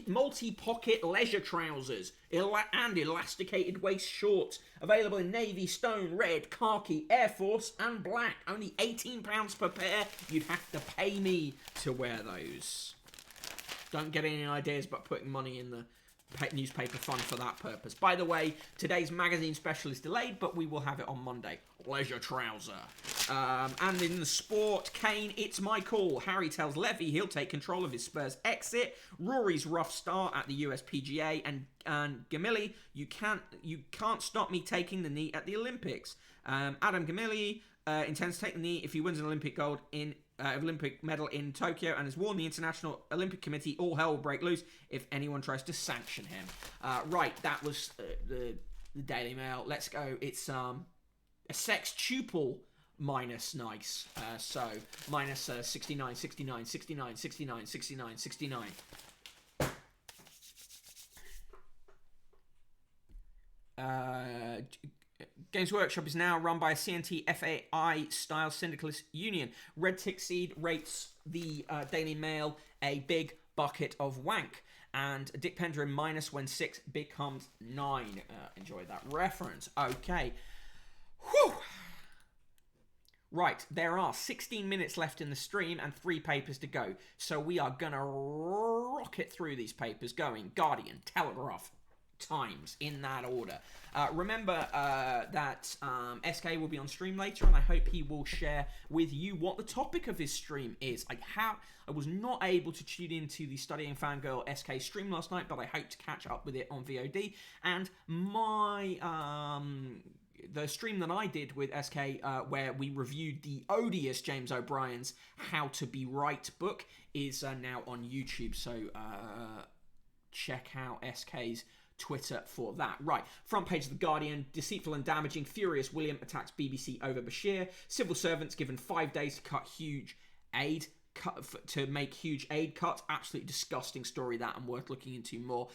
multi-pocket leisure trousers and elasticated waist shorts. Available in navy, stone, red, khaki, Air Force and black. Only £18 per pair. You'd have to pay me to wear those. Don't get any ideas about putting money in the newspaper fund for that purpose. By the way, today's magazine special is delayed, but we will have it on Monday. Leisure trouser. And in the sport, Kane, it's my call. Harry tells Levy he'll take control of his Spurs exit. Rory's rough start at the US PGA, and Gamilli, you can't stop me taking the knee at the Olympics. Adam Gamilli intends to take the knee if he wins an Olympic medal in Tokyo, and has warned the International Olympic Committee all hell will break loose if anyone tries to sanction him. Right, that was the Daily Mail. Let's go. It's a sextuple minus nice. So minus 69, 69, 69, 69, 69, 69. Games Workshop is now run by a CNT FAI-style syndicalist union. Red Tick Seed rates the Daily Mail a big bucket of wank. And Dick Penderyn minus when 6 becomes 9. Enjoy that reference. Okay. Whew. Right, there are 16 minutes left in the stream and 3 papers to go. So we are going to rocket through these papers going Guardian, Telegraph, Times, in that order. Remember that SK will be on stream later, and I hope he will share with you what the topic of his stream is. I was not able to tune into the Studying Fangirl SK stream last night, but I hope to catch up with it on VOD. And the stream that I did with SK, where we reviewed the odious James O'Brien's How to Be Right book, is now on YouTube. So check out SK's Twitter for that. Right, front page of The Guardian. Deceitful and damaging. Furious William attacks BBC over Bashir. Civil servants given 5 days to cut huge aid. To make huge aid cuts. Absolutely disgusting story, that, and worth looking into more.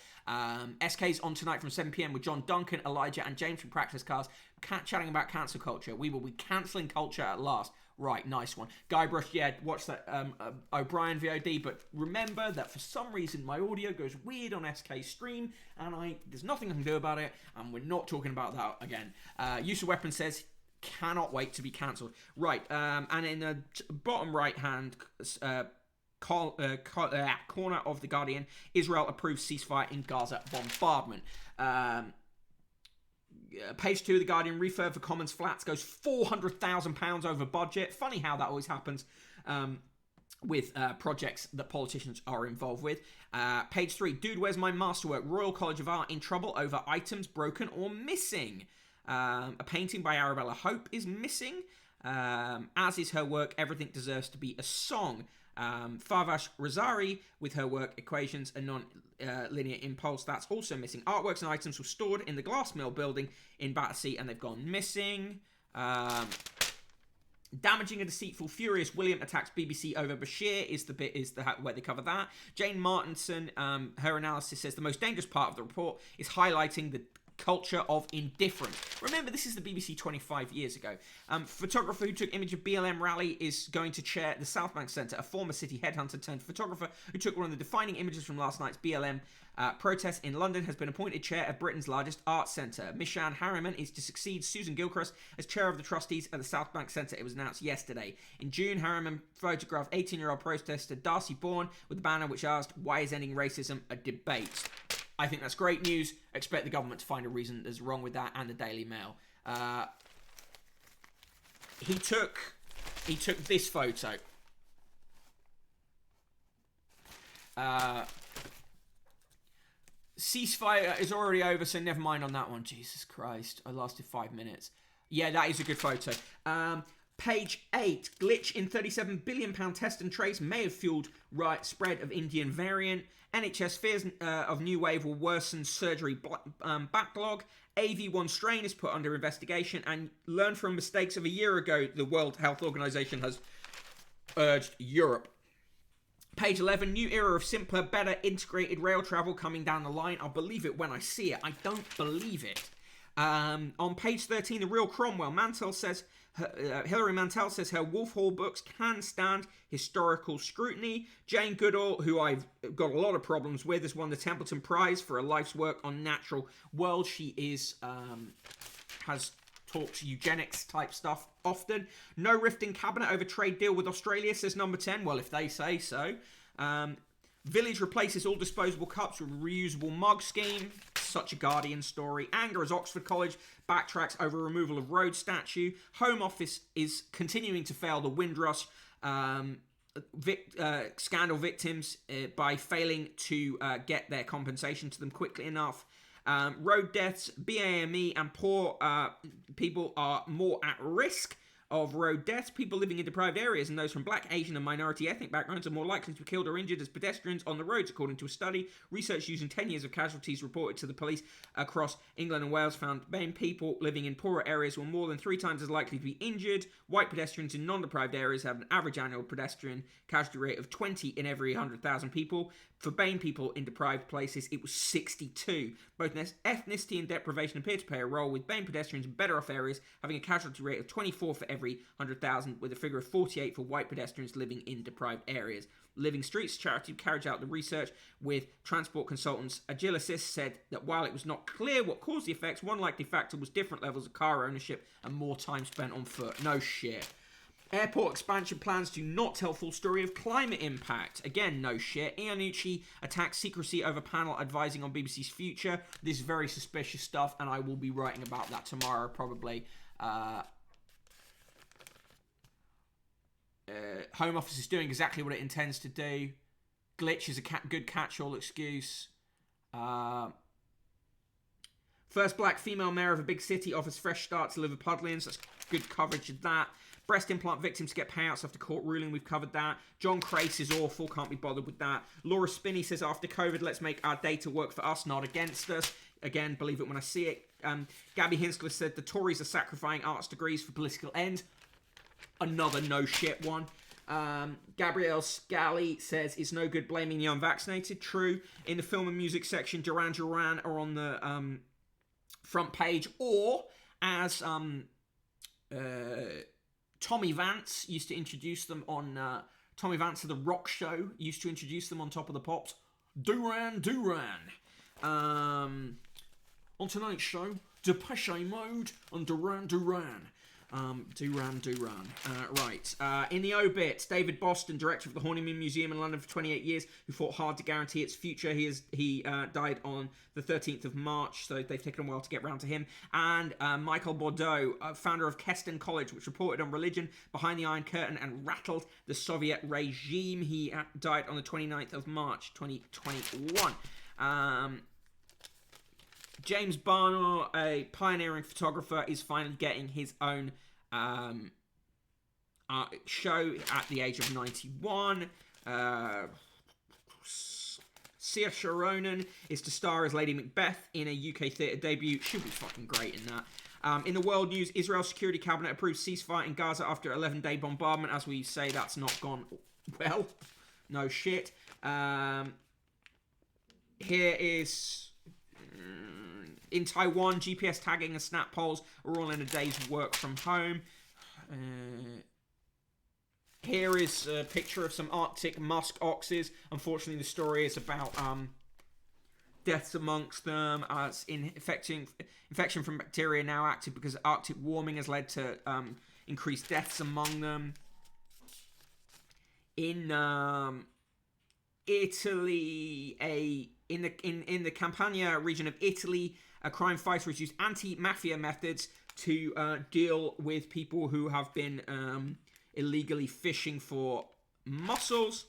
SK's on tonight from 7 p.m. with John Duncan, Elijah, and James from Practice Cars, chatting about cancel culture. We will be cancelling culture at last. Right, nice one. Guybrush, yeah, watch that O'Brien VOD, but remember that for some reason my audio goes weird on SK's stream, and there's nothing I can do about it, and we're not talking about that again. Use of Weapon says, cannot wait to be cancelled. Right, and in the bottom right-hand corner of The Guardian, Israel approves ceasefire in Gaza bombardment. Page 2 of The Guardian, refurb for Commons flats goes £400,000 over budget. Funny how that always happens with projects that politicians are involved with. Page 3, dude, where's my masterwork? Royal College of Art in trouble over items broken or missing. A painting by Arabella Hope is missing, as is her work Everything Deserves to Be a Song. Farvash Razari with her work Equations and Non-Linear Impulse, that's also missing. Artworks and items were stored in the Glass Mill building in Battersea and they've gone missing. Damaging and deceitful, furious William attacks BBC over Bashir is where they cover that. Jane Martinson, her analysis says the most dangerous part of the report is highlighting the culture of indifference. Remember, this is the BBC 25 years ago. Photographer who took image of BLM rally is going to chair the South Bank Centre. A former city headhunter turned photographer who took one of the defining images from last night's BLM protest in London has been appointed chair of Britain's largest arts centre. Mishan Harriman is to succeed Susan Gilchrist as chair of the trustees at the South Bank Centre. It was announced yesterday. In June, Harriman photographed 18-year-old protester Darcy Bourne with a banner which asked, "Why is ending racism a debate?" I think that's great news. Expect the government to find a reason that's wrong with that, and the Daily Mail. He took this photo. Ceasefire is already over, so never mind on that one. Jesus Christ, I lasted 5 minutes. Yeah, that is a good photo. Page 8, glitch in £37 billion test and trace may have fueled spread of Indian variant. NHS fears of new wave will worsen surgery backlog. AV1 strain is put under investigation, and learn from mistakes of a year ago, the World Health Organization has urged Europe. Page 11, new era of simpler, better integrated rail travel coming down the line. I'll believe it when I see it. I don't believe it. On page 13, the real Cromwell, Hilary Mantel says her Wolf Hall books can stand historical scrutiny. Jane Goodall, who I've got a lot of problems with, has won the Templeton Prize for a life's work on natural world. She has talked eugenics type stuff often. No rift in cabinet over trade deal with Australia, says number 10. Well, if they say so. Village replaces all disposable cups with reusable mug scheme. Such a Guardian story. Anger as Oxford College backtracks over removal of road statue. Home Office is continuing to fail the Windrush scandal victims by failing to get their compensation to them quickly enough. Road deaths, BAME and poor people are more at risk of road deaths. People living in deprived areas and those from black, Asian and minority ethnic backgrounds are more likely to be killed or injured as pedestrians on the roads, according to a study. Research using 10 years of casualties reported to the police across England and Wales found BAME people living in poorer areas were more than 3 times as likely to be injured. White pedestrians in non-deprived areas have an average annual pedestrian casualty rate of 20 in every 100,000 people. For BAME people in deprived places, it was 62. Both ethnicity and deprivation appear to play a role, with BAME pedestrians in better off areas having a casualty rate of 24 for every every 100,000, with a figure of 48 for white pedestrians living in deprived areas. Living Streets charity carried out the research with transport consultants. Agilicis said that while it was not clear what caused the effects, one likely factor was different levels of car ownership and more time spent on foot. No shit. Airport expansion plans do not tell full story of climate impact. Again, no shit. Iannucci attacks secrecy over panel advising on BBC's future. This is very suspicious stuff, and I will be writing about that tomorrow, probably. Home Office is doing exactly what it intends to do. Glitch is a good catch-all excuse. First black female mayor of a big city offers fresh start to Liverpudlians. That's good coverage of that. Breast implant victims get payouts after court ruling. We've covered that. John Crace is awful. Can't be bothered with that. Laura Spinney says, after COVID, let's make our data work for us, not against us. Again, believe it when I see it. Gabby Hinskler said, the Tories are sacrificing arts degrees for political ends. Another no shit one. Gabrielle Scally says, it's no good blaming the unvaccinated. True. In the film and music section, Duran Duran are on the front page. Or, as Tommy Vance used to introduce them on Tommy Vance of the Rock Show used to introduce them on Top of the Pops. Duran Duran. On tonight's show, Depeche Mode and Duran Duran. Duran Duran. Right. In the obit, David Boston, director of the Horniman Museum in London for 28 years, who fought hard to guarantee its future. He died on the 13th of March, so they've taken a while to get round to him. And Michael Bordeaux, founder of Keston College, which reported on religion behind the Iron Curtain and rattled the Soviet regime. He died on the 29th of March, 2021. James Barnor, a pioneering photographer, is finally getting his own show at the age of 91. Saoirse Ronan is to star as Lady Macbeth in a UK theatre debut. She'll be fucking great in that. In the world news, Israel's Security Cabinet approves ceasefire in Gaza after 11-day bombardment. As we say, that's not gone well. No shit. Here is... in Taiwan, GPS tagging and snap polls are all in a day's work from home. Here is a picture of some Arctic musk oxes. Unfortunately, the story is about deaths amongst them. Infection from bacteria now active because Arctic warming has led to increased deaths among them. In Italy, in the Campania region of Italy, a crime fighter has used anti-mafia methods to deal with people who have been illegally fishing for mussels.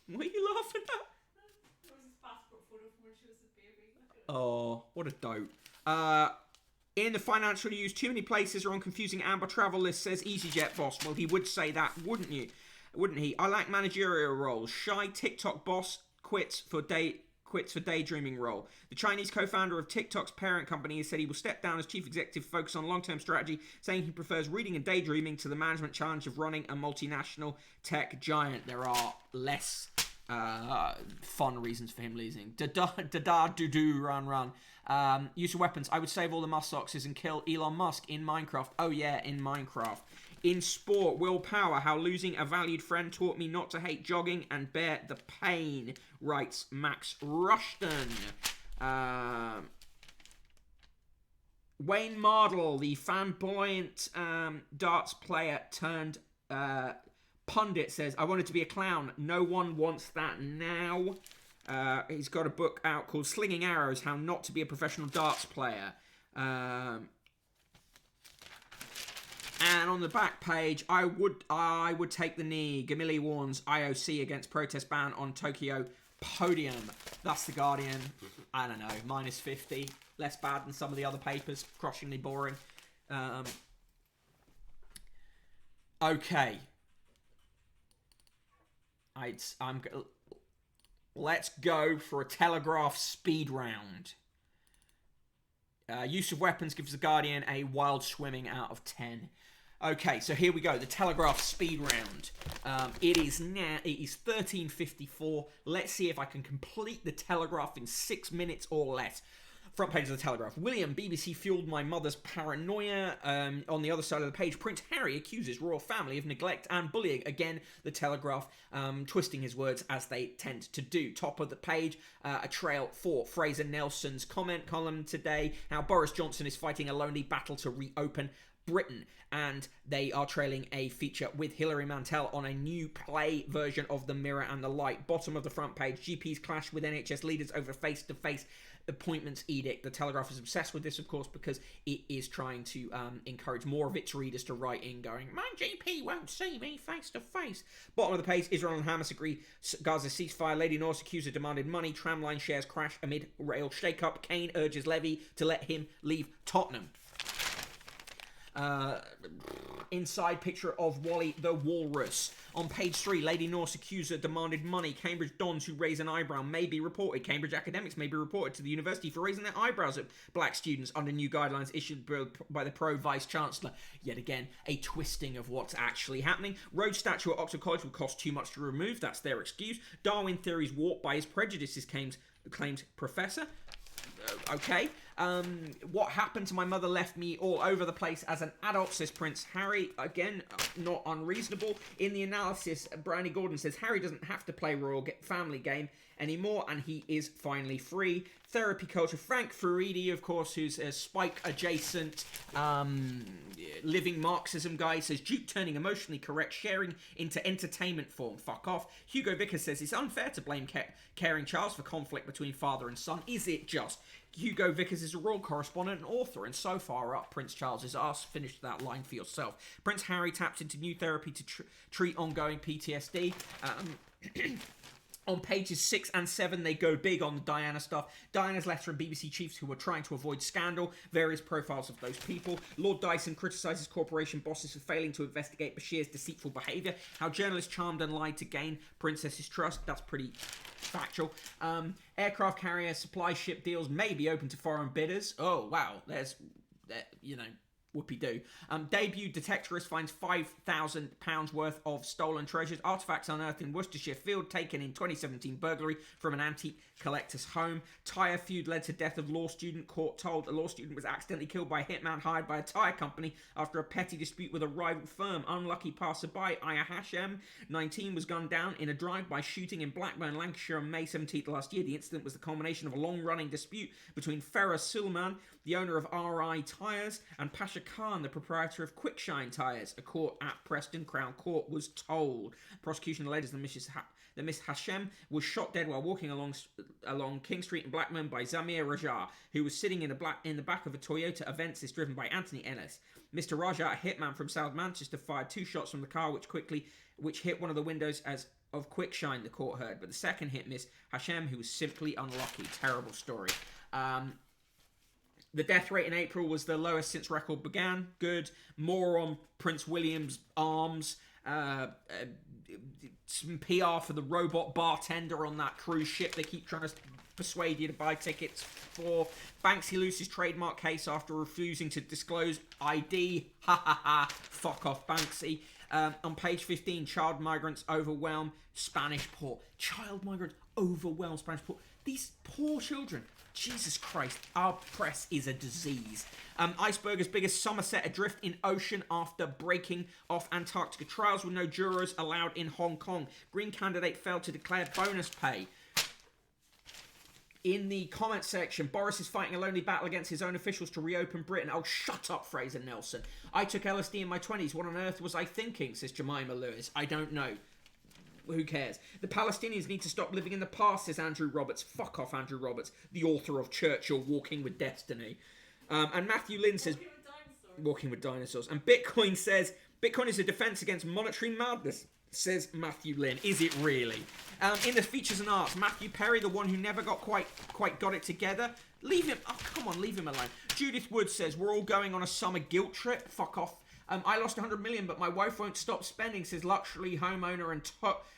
What are you laughing at? That was his passport photo from when she was a baby. Oh, what a dope. In the financial news, too many places are on confusing amber travel lists, says EasyJet boss. Well, he would say that, wouldn't he? I lack managerial roles. Shy TikTok boss quits for daydreaming role. The Chinese co-founder of TikTok's parent company has said he will step down as chief executive, focus on long-term strategy, saying he prefers reading and daydreaming to the management challenge of running a multinational tech giant. There are less fun reasons for him losing. Run. Use of weapons. I would save all the musk oxes and kill Elon Musk in Minecraft. Oh yeah, in Minecraft. In sport, willpower, how losing a valued friend taught me not to hate jogging and bear the pain, writes Max Rushton. Wayne Mardle, the flamboyant darts player turned pundit, says, I wanted to be a clown. No one wants that now. He's got a book out called Slinging Arrows, How Not to Be a Professional Darts Player. And on the back page, I would take the knee. Gamili warns IOC against protest ban on Tokyo podium. That's the Guardian. I don't know, minus 50. Less bad than some of the other papers. Crushingly boring. Okay. Let's go for a Telegraph speed round. Use of weapons gives the Guardian a wild swimming out of 10. Okay, so here we go. The Telegraph speed round. It is 13:54. Let's see if I can complete the Telegraph in 6 minutes or less. Front page of the Telegraph. William, BBC fueled my mother's paranoia. On the other side of the page, Prince Harry accuses royal family of neglect and bullying. Again, the Telegraph twisting his words as they tend to do. Top of the page, a trail for Fraser Nelson's comment column today. How Boris Johnson is fighting a lonely battle to reopen Britain, and they are trailing a feature with Hilary Mantel on a new play version of The Mirror and the Light. Bottom of the front page, GPs clash with NHS leaders over face-to-face appointments edict. The Telegraph is obsessed with this, of course, because it is trying to encourage more of its readers to write in going, my GP won't see me face-to-face. Bottom of the page, Israel and Hamas agree Gaza ceasefire. Lady North's accuser demanded money. Tramline shares crash amid rail shake-up. Kane urges Levy to let him leave Tottenham. Inside picture of Wally the Walrus. On page 3, Lady North's accuser demanded money. Cambridge dons who raise an eyebrow may be reported. Cambridge academics may be reported to the university for raising their eyebrows at black students under new guidelines issued by the pro-vice-chancellor. Yet again, a twisting of what's actually happening. Rhodes statue at Oxford College will cost too much to remove. That's their excuse. Darwin theories warped by his prejudices, claims professor. Okay. What happened to my mother left me all over the place as an adult, says Prince Harry. Again, not unreasonable. In the analysis, Bryony Gordon says Harry doesn't have to play royal family game anymore, and he is finally free. Therapy culture. Frank Furedi, of course, who's a Spike-adjacent living Marxism guy, says Duke turning emotionally correct, sharing into entertainment form. Fuck off. Hugo Vickers says it's unfair to blame caring Charles for conflict between father and son. Is it just? Hugo Vickers is a royal correspondent and author, and so far up Prince Charles's arse. Finish that line for yourself. Prince Harry taps into new therapy to treat ongoing PTSD. On pages 6 and 7, they go big on the Diana stuff. Diana's letter and BBC chiefs who were trying to avoid scandal. Various profiles of those people. Lord Dyson criticises corporation bosses for failing to investigate Bashir's deceitful behaviour. How journalists charmed and lied to gain Princess's trust. That's pretty factual. Aircraft carrier supply ship deals may be open to foreign bidders. Oh, wow. There's, whoopee-doo. Debut detectorist finds £5,000 worth of stolen treasures. Artifacts unearthed in Worcestershire field taken in 2017 burglary from an antique collector's home. Tyre feud led to death of law student. Court told a law student was accidentally killed by a hitman hired by a tyre company after a petty dispute with a rival firm. Unlucky passerby Aya Hashem, 19, was gunned down in a drive-by shooting in Blackburn, Lancashire on May 17th last year. The incident was the culmination of a long-running dispute between Farah Sulman, the owner of RI Tyres, and Pasha Khan, the proprietor of Quickshine Tyres. A court at Preston Crown Court was told. Prosecution alleges that Miss Hashem was shot dead while walking along King Street in Blackburn by Zamir Raja, who was sitting in the back of a Toyota Avensis driven by Anthony Ellis. Mr. Raja, a hitman from South Manchester, fired 2 shots from the car which hit one of the windows of Quickshine, the court heard. But the second hit Miss Hashem, who was simply unlucky. Terrible story. The death rate in April was the lowest since record began. Good. More on Prince William's arms. Some PR for the robot bartender on that cruise ship they keep trying to persuade you to buy tickets for. Banksy loses trademark case after refusing to disclose ID. Ha ha ha. Fuck off, Banksy. On page 15, child migrants overwhelm Spanish port. Child migrants overwhelm Spanish port. These poor children. Jesus Christ, our press is a disease. Iceberg's biggest Somerset adrift in ocean after breaking off Antarctica. Trials with no jurors allowed in Hong Kong. Green candidate failed to declare bonus pay. In the comment section, Boris is fighting a lonely battle against his own officials to reopen Britain. Oh, shut up, Fraser Nelson. I took LSD in my 20s. What on earth was I thinking, says Jemima Lewis. I don't know. Who cares? The Palestinians need to stop living in the past, says Andrew Roberts. Fuck off, Andrew Roberts, the author of Churchill Walking with Destiny. And Matthew Lynn says... Walking with Dinosaurs. And Bitcoin says... Bitcoin is a defense against monetary madness, says Matthew Lynn. Is it really? In the features and arts, Matthew Perry, the one who never quite got it together. Leave him... Oh, come on, leave him alone. Judith Wood says, we're all going on a summer guilt trip. Fuck off. I lost 100 million, but my wife won't stop spending, says luxury homeowner and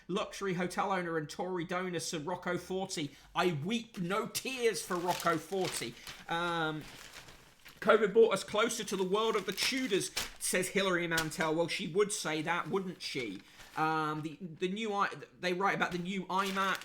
luxury hotel owner and Tory donor Sir Rocco 40. I weep no tears for Rocco 40. COVID brought us closer to the world of the Tudors, says Hilary Mantel. Well, she would say that, wouldn't she? They write about the new iMac.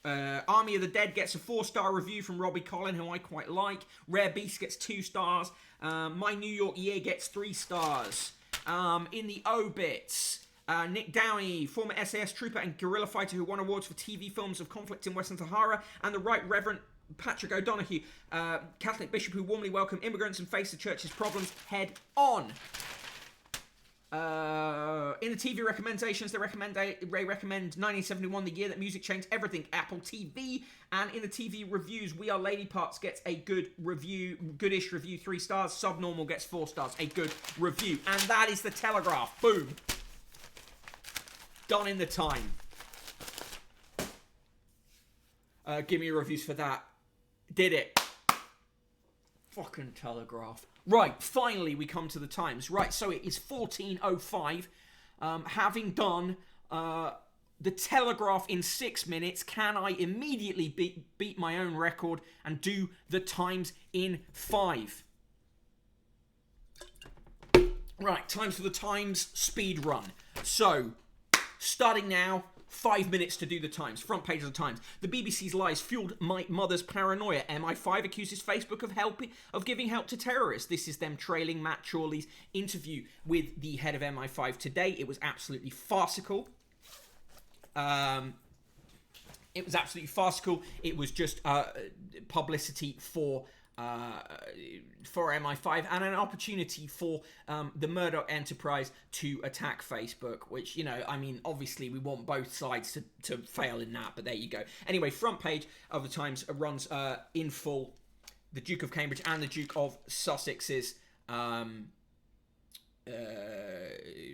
Army of the Dead gets a 4-star review from Robbie Collin, who I quite like. Rare Beast gets 2 stars. My New York Year gets 3 stars. In the obits, Nick Downey, former SAS trooper and guerrilla fighter who won awards for TV films of conflict in Western Sahara, and the Right Reverend Patrick O'Donoghue, Catholic bishop who warmly welcomed immigrants and faced the church's problems head on. In the TV recommendations, they recommend 1971, the year that music changed everything, Apple TV. And in the TV reviews, We Are Lady Parts gets a good review, goodish review, 3 stars. Subnormal gets 4 stars, a good review. And that is the Telegraph. Boom. Done in the time. Give me your reviews for that. Did it. Fucking Telegraph. Right, finally we come to the Times. Right, so it is 14:05. Having done the Telegraph in 6 minutes, can I immediately beat my own record and do the Times in 5? Right, time for the Times speed run. So, starting now, 5 minutes to do the Times. Front page of the Times. The BBC's lies fueled my mother's paranoia. MI5 accuses Facebook of giving help to terrorists. This is them trailing Matt Chorley's interview with the head of MI5 today. It was absolutely farcical. It was just publicity for MI5 and an opportunity for the Murdoch enterprise to attack Facebook, which, you know, I mean, obviously we want both sides to fail in that, but there you go. Anyway, front page of the Times runs in full the Duke of Cambridge and the Duke of Sussex's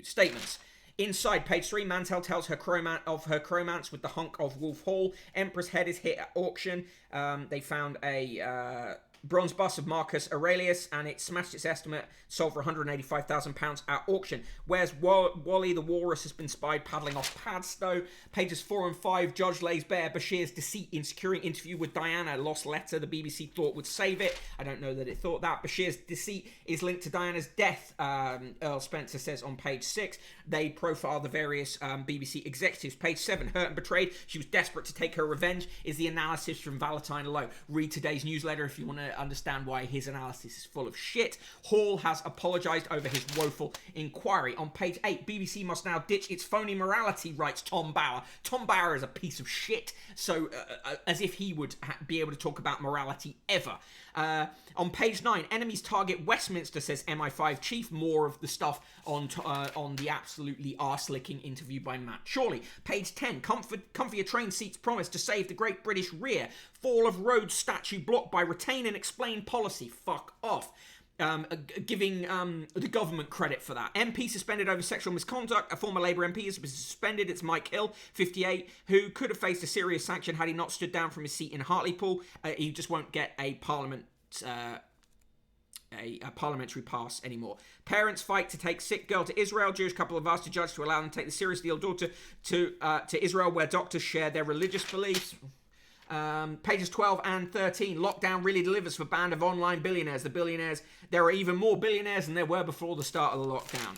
statements. Inside, page 3, Mantel tells her cromance with the hunk of Wolf Hall. Emperor's head is hit at auction. They found a bronze bust of Marcus Aurelius, and it smashed its estimate, sold for £185,000 at auction. Where's Wally the walrus has been spied paddling off Padstow. Pages 4 and 5, Judge lays bare Bashir's deceit in securing interview with Diana. Lost letter the BBC thought would save it. I don't know that it thought that. Bashir's deceit is linked to Diana's death, Earl Spencer says on page 6. They profile the various BBC executives. Page 7, hurt and betrayed. She was desperate to take her revenge, is the analysis from Valentine Lowe. Read today's newsletter if you want to understand why his analysis is full of shit. Hall has apologised over his woeful inquiry. On page 8, BBC must now ditch its phony morality, writes Tom Bauer. Tom Bauer is a piece of shit, so as if he would be able to talk about morality ever. On page 9, enemies target Westminster, says MI5 chief. More of the stuff on the absolutely arse-licking interview by Matt Chorley. Page 10, comfier train seats promise to save the Great British Rear. Fall of Rhodes statue blocked by retain and explain policy. Fuck off. Giving the government credit for that. MP suspended over sexual misconduct. A former Labour MP has been suspended. It's Mike Hill, 58, who could have faced a serious sanction had he not stood down from his seat in Hartlepool. He just won't get a parliamentary pass anymore. Parents fight to take sick girl to Israel. Jewish couple have asked a judge to allow them to take the seriously ill daughter to Israel, where doctors share their religious beliefs. Pages 12 and 13. Lockdown really delivers for band of online billionaires. The billionaires, there are even more billionaires than there were before the start of the lockdown.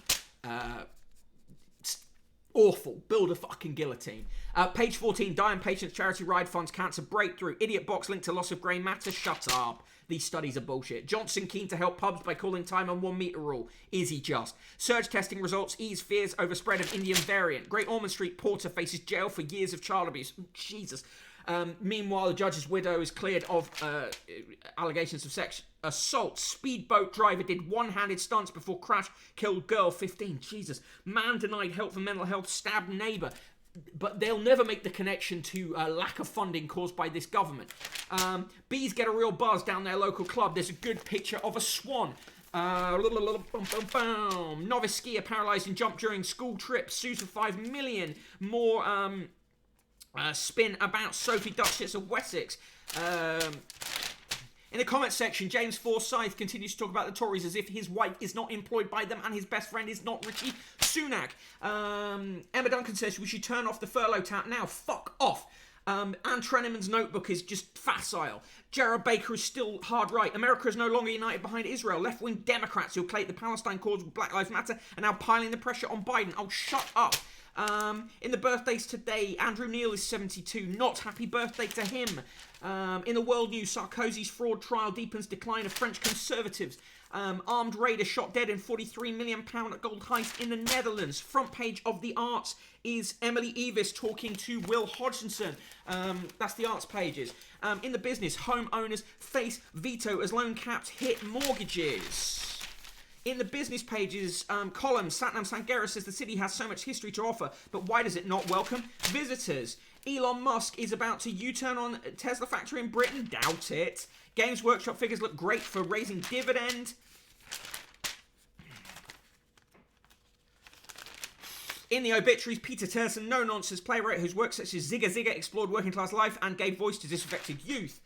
Awful. Build a fucking guillotine. Page 14. Dying Patients Charity Ride funds cancer breakthrough. Idiot box linked to loss of grey matter. Shut up. These studies are bullshit. Johnson keen to help pubs by calling time on 1 metre rule. Is he just? Surge testing results ease fears over spread of Indian variant. Great Ormond Street porter faces jail for years of child abuse. Jesus. Meanwhile, the judge's widow is cleared of allegations of sex assault. Speedboat driver did one-handed stunts before crash, killed girl 15. Jesus. Man denied help for mental health, stabbed neighbour. But they'll never make the connection to lack of funding caused by this government. Bees get a real buzz down their local club. There's a good picture of a swan. Novice skier paralysed in jump during school trip. Sues for $5 million. More spin about Sophie Duchess of Wessex. In the comments section, James Forsyth continues to talk about the Tories as if his wife is not employed by them and his best friend is not Richie Sunak. Emma Duncan says we should turn off the furlough tap now. Fuck off. Anne Treneman's notebook is just facile. Gerard Baker is still hard right. America is no longer united behind Israel. Left-wing Democrats who equate the Palestine cause with Black Lives Matter are now piling the pressure on Biden. Oh, shut up. In the birthdays today, Andrew Neil is 72. Not happy birthday to him. In the world news, Sarkozy's fraud trial deepens decline of French conservatives. Armed raider shot dead in £43 million gold heist in the Netherlands. Front page of the Arts is Emily Evis talking to Will Hodgkinson. That's the Arts pages. In the business, homeowners face veto as loan caps hit mortgages. In the business pages column, Satnam Sangera says the city has so much history to offer, but why does it not welcome visitors? Elon Musk is about to U-turn on Tesla factory in Britain. Doubt it. Games Workshop figures look great for raising dividend. In the obituaries, Peter Turson, no-nonsense playwright whose works such as Zigga Zigga explored working-class life and gave voice to disaffected youth.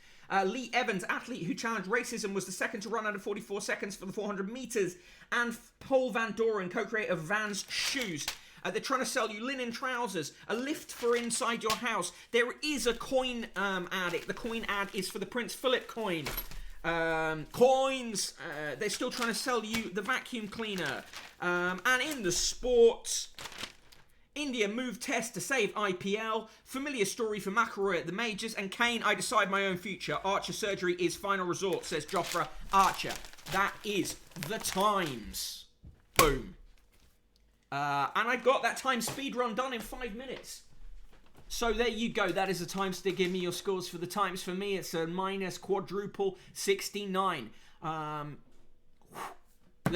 Lee Evans, athlete who challenged racism, was the second to run under 44 seconds for the 400 metres. And Paul Van Doren, co-creator of Vans shoes. They're trying to sell you linen trousers, a lift for inside your house. There is a coin ad. The coin ad is for the Prince Philip coin. Coins. They're still trying to sell you the vacuum cleaner. And in the sports, India move test to save IPL. Familiar story for McIlroy at the majors. And Kane, I decide my own future. Archer surgery is final resort, says Jofra Archer. That is the Times. Boom. And I got that time speed run done in 5 minutes. So there you go. That is the Times to give me your scores for the Times. For me, it's a minus quadruple 69. There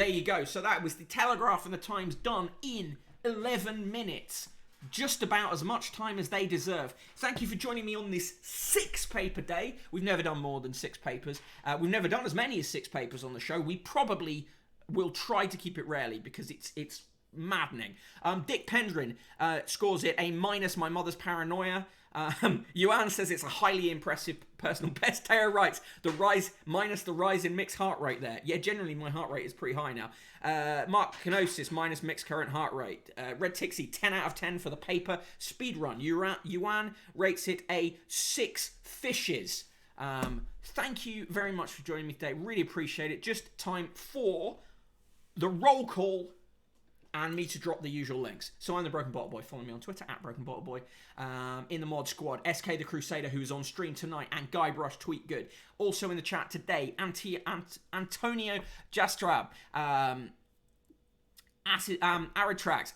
you go. So that was the Telegraph and the Times done in 11 minutes. Just about as much time as they deserve. Thank you for joining me on this 6-paper day. We've never done more than 6 papers. We've never done as many as 6 papers on the show. We probably will try to keep it rarely because it's maddening. Dick Pendrin scores it a minus my mother's paranoia. Yuan says it's a highly impressive personal best. Teo writes the rise minus the rise in mixed heart rate there. Yeah, generally my heart rate is pretty high now. Mark Kenosis minus mixed current heart rate. Red Tixie 10 out of 10 for the paper. Speedrun Yuan rates it a 6 fishes. Thank you very much for joining me today. Really appreciate it. Just time for the roll call and me to drop the usual links. So I'm the Broken Bottle Boy. Follow me on Twitter at Broken Bottle Boy. In the mod squad, SK the Crusader, who is on stream tonight, and Guybrush Tweet Good. Also in the chat today, Antonio Jastrab, Aritrax,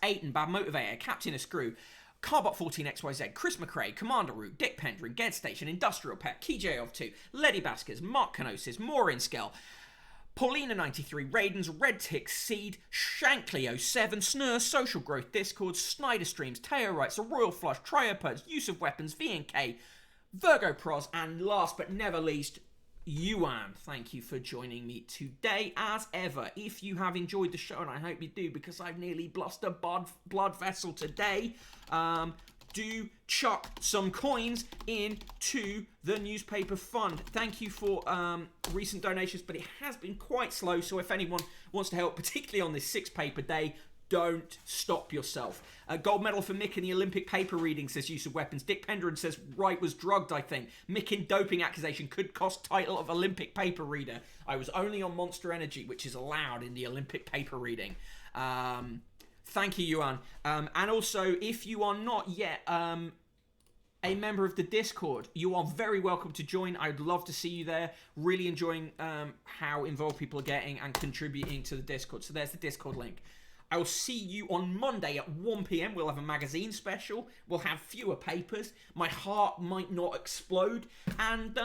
Aiton, Bad Motivator, Captain of Screw, Carbot 14XYZ, Chris McRae, Commander Root, Dick Pendrin, Ged Station, Industrial Pet, KJ of 2, Letty Baskers, Mark Kenosis, Maureen Skell, Paulina93, Raidens, Red Tick, Seed, Shankly07, Snur, Social Growth, Discord, Snyder Streams, Teo Writes, A Royal Flush, Triopods, Use of Weapons, VNK, Virgo Pros, and last but never least, Yuan. Thank you for joining me today, as ever. If you have enjoyed the show, and I hope you do, because I've nearly blusted a blood vessel today, do chuck some coins into the newspaper fund. Thank you for recent donations, but it has been quite slow, so if anyone wants to help, particularly on this 6-paper day, don't stop yourself. Gold medal for Mick in the Olympic paper reading, says Use of Weapons. Dick Pendrin says Wright was drugged, I think. Mick in doping accusation could cost title of Olympic paper reader. I was only on Monster Energy, which is allowed in the Olympic paper reading. Thank you, Yuan. And also, if you are not yet a member of the Discord, you are very welcome to join. I'd love to see you there. Really enjoying how involved people are getting and contributing to the Discord. So there's the Discord link. I will see you on Monday at 1 p.m. We'll have a magazine special. We'll have fewer papers. My heart might not explode. And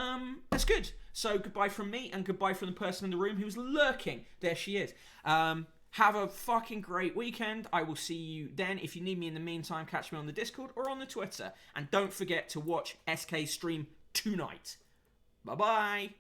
that's good. So goodbye from me and goodbye from the person in the room who's lurking. There she is. Have a fucking great weekend. I will see you then. If you need me in the meantime, catch me on the Discord or on the Twitter. And don't forget to watch SK stream tonight. Bye-bye.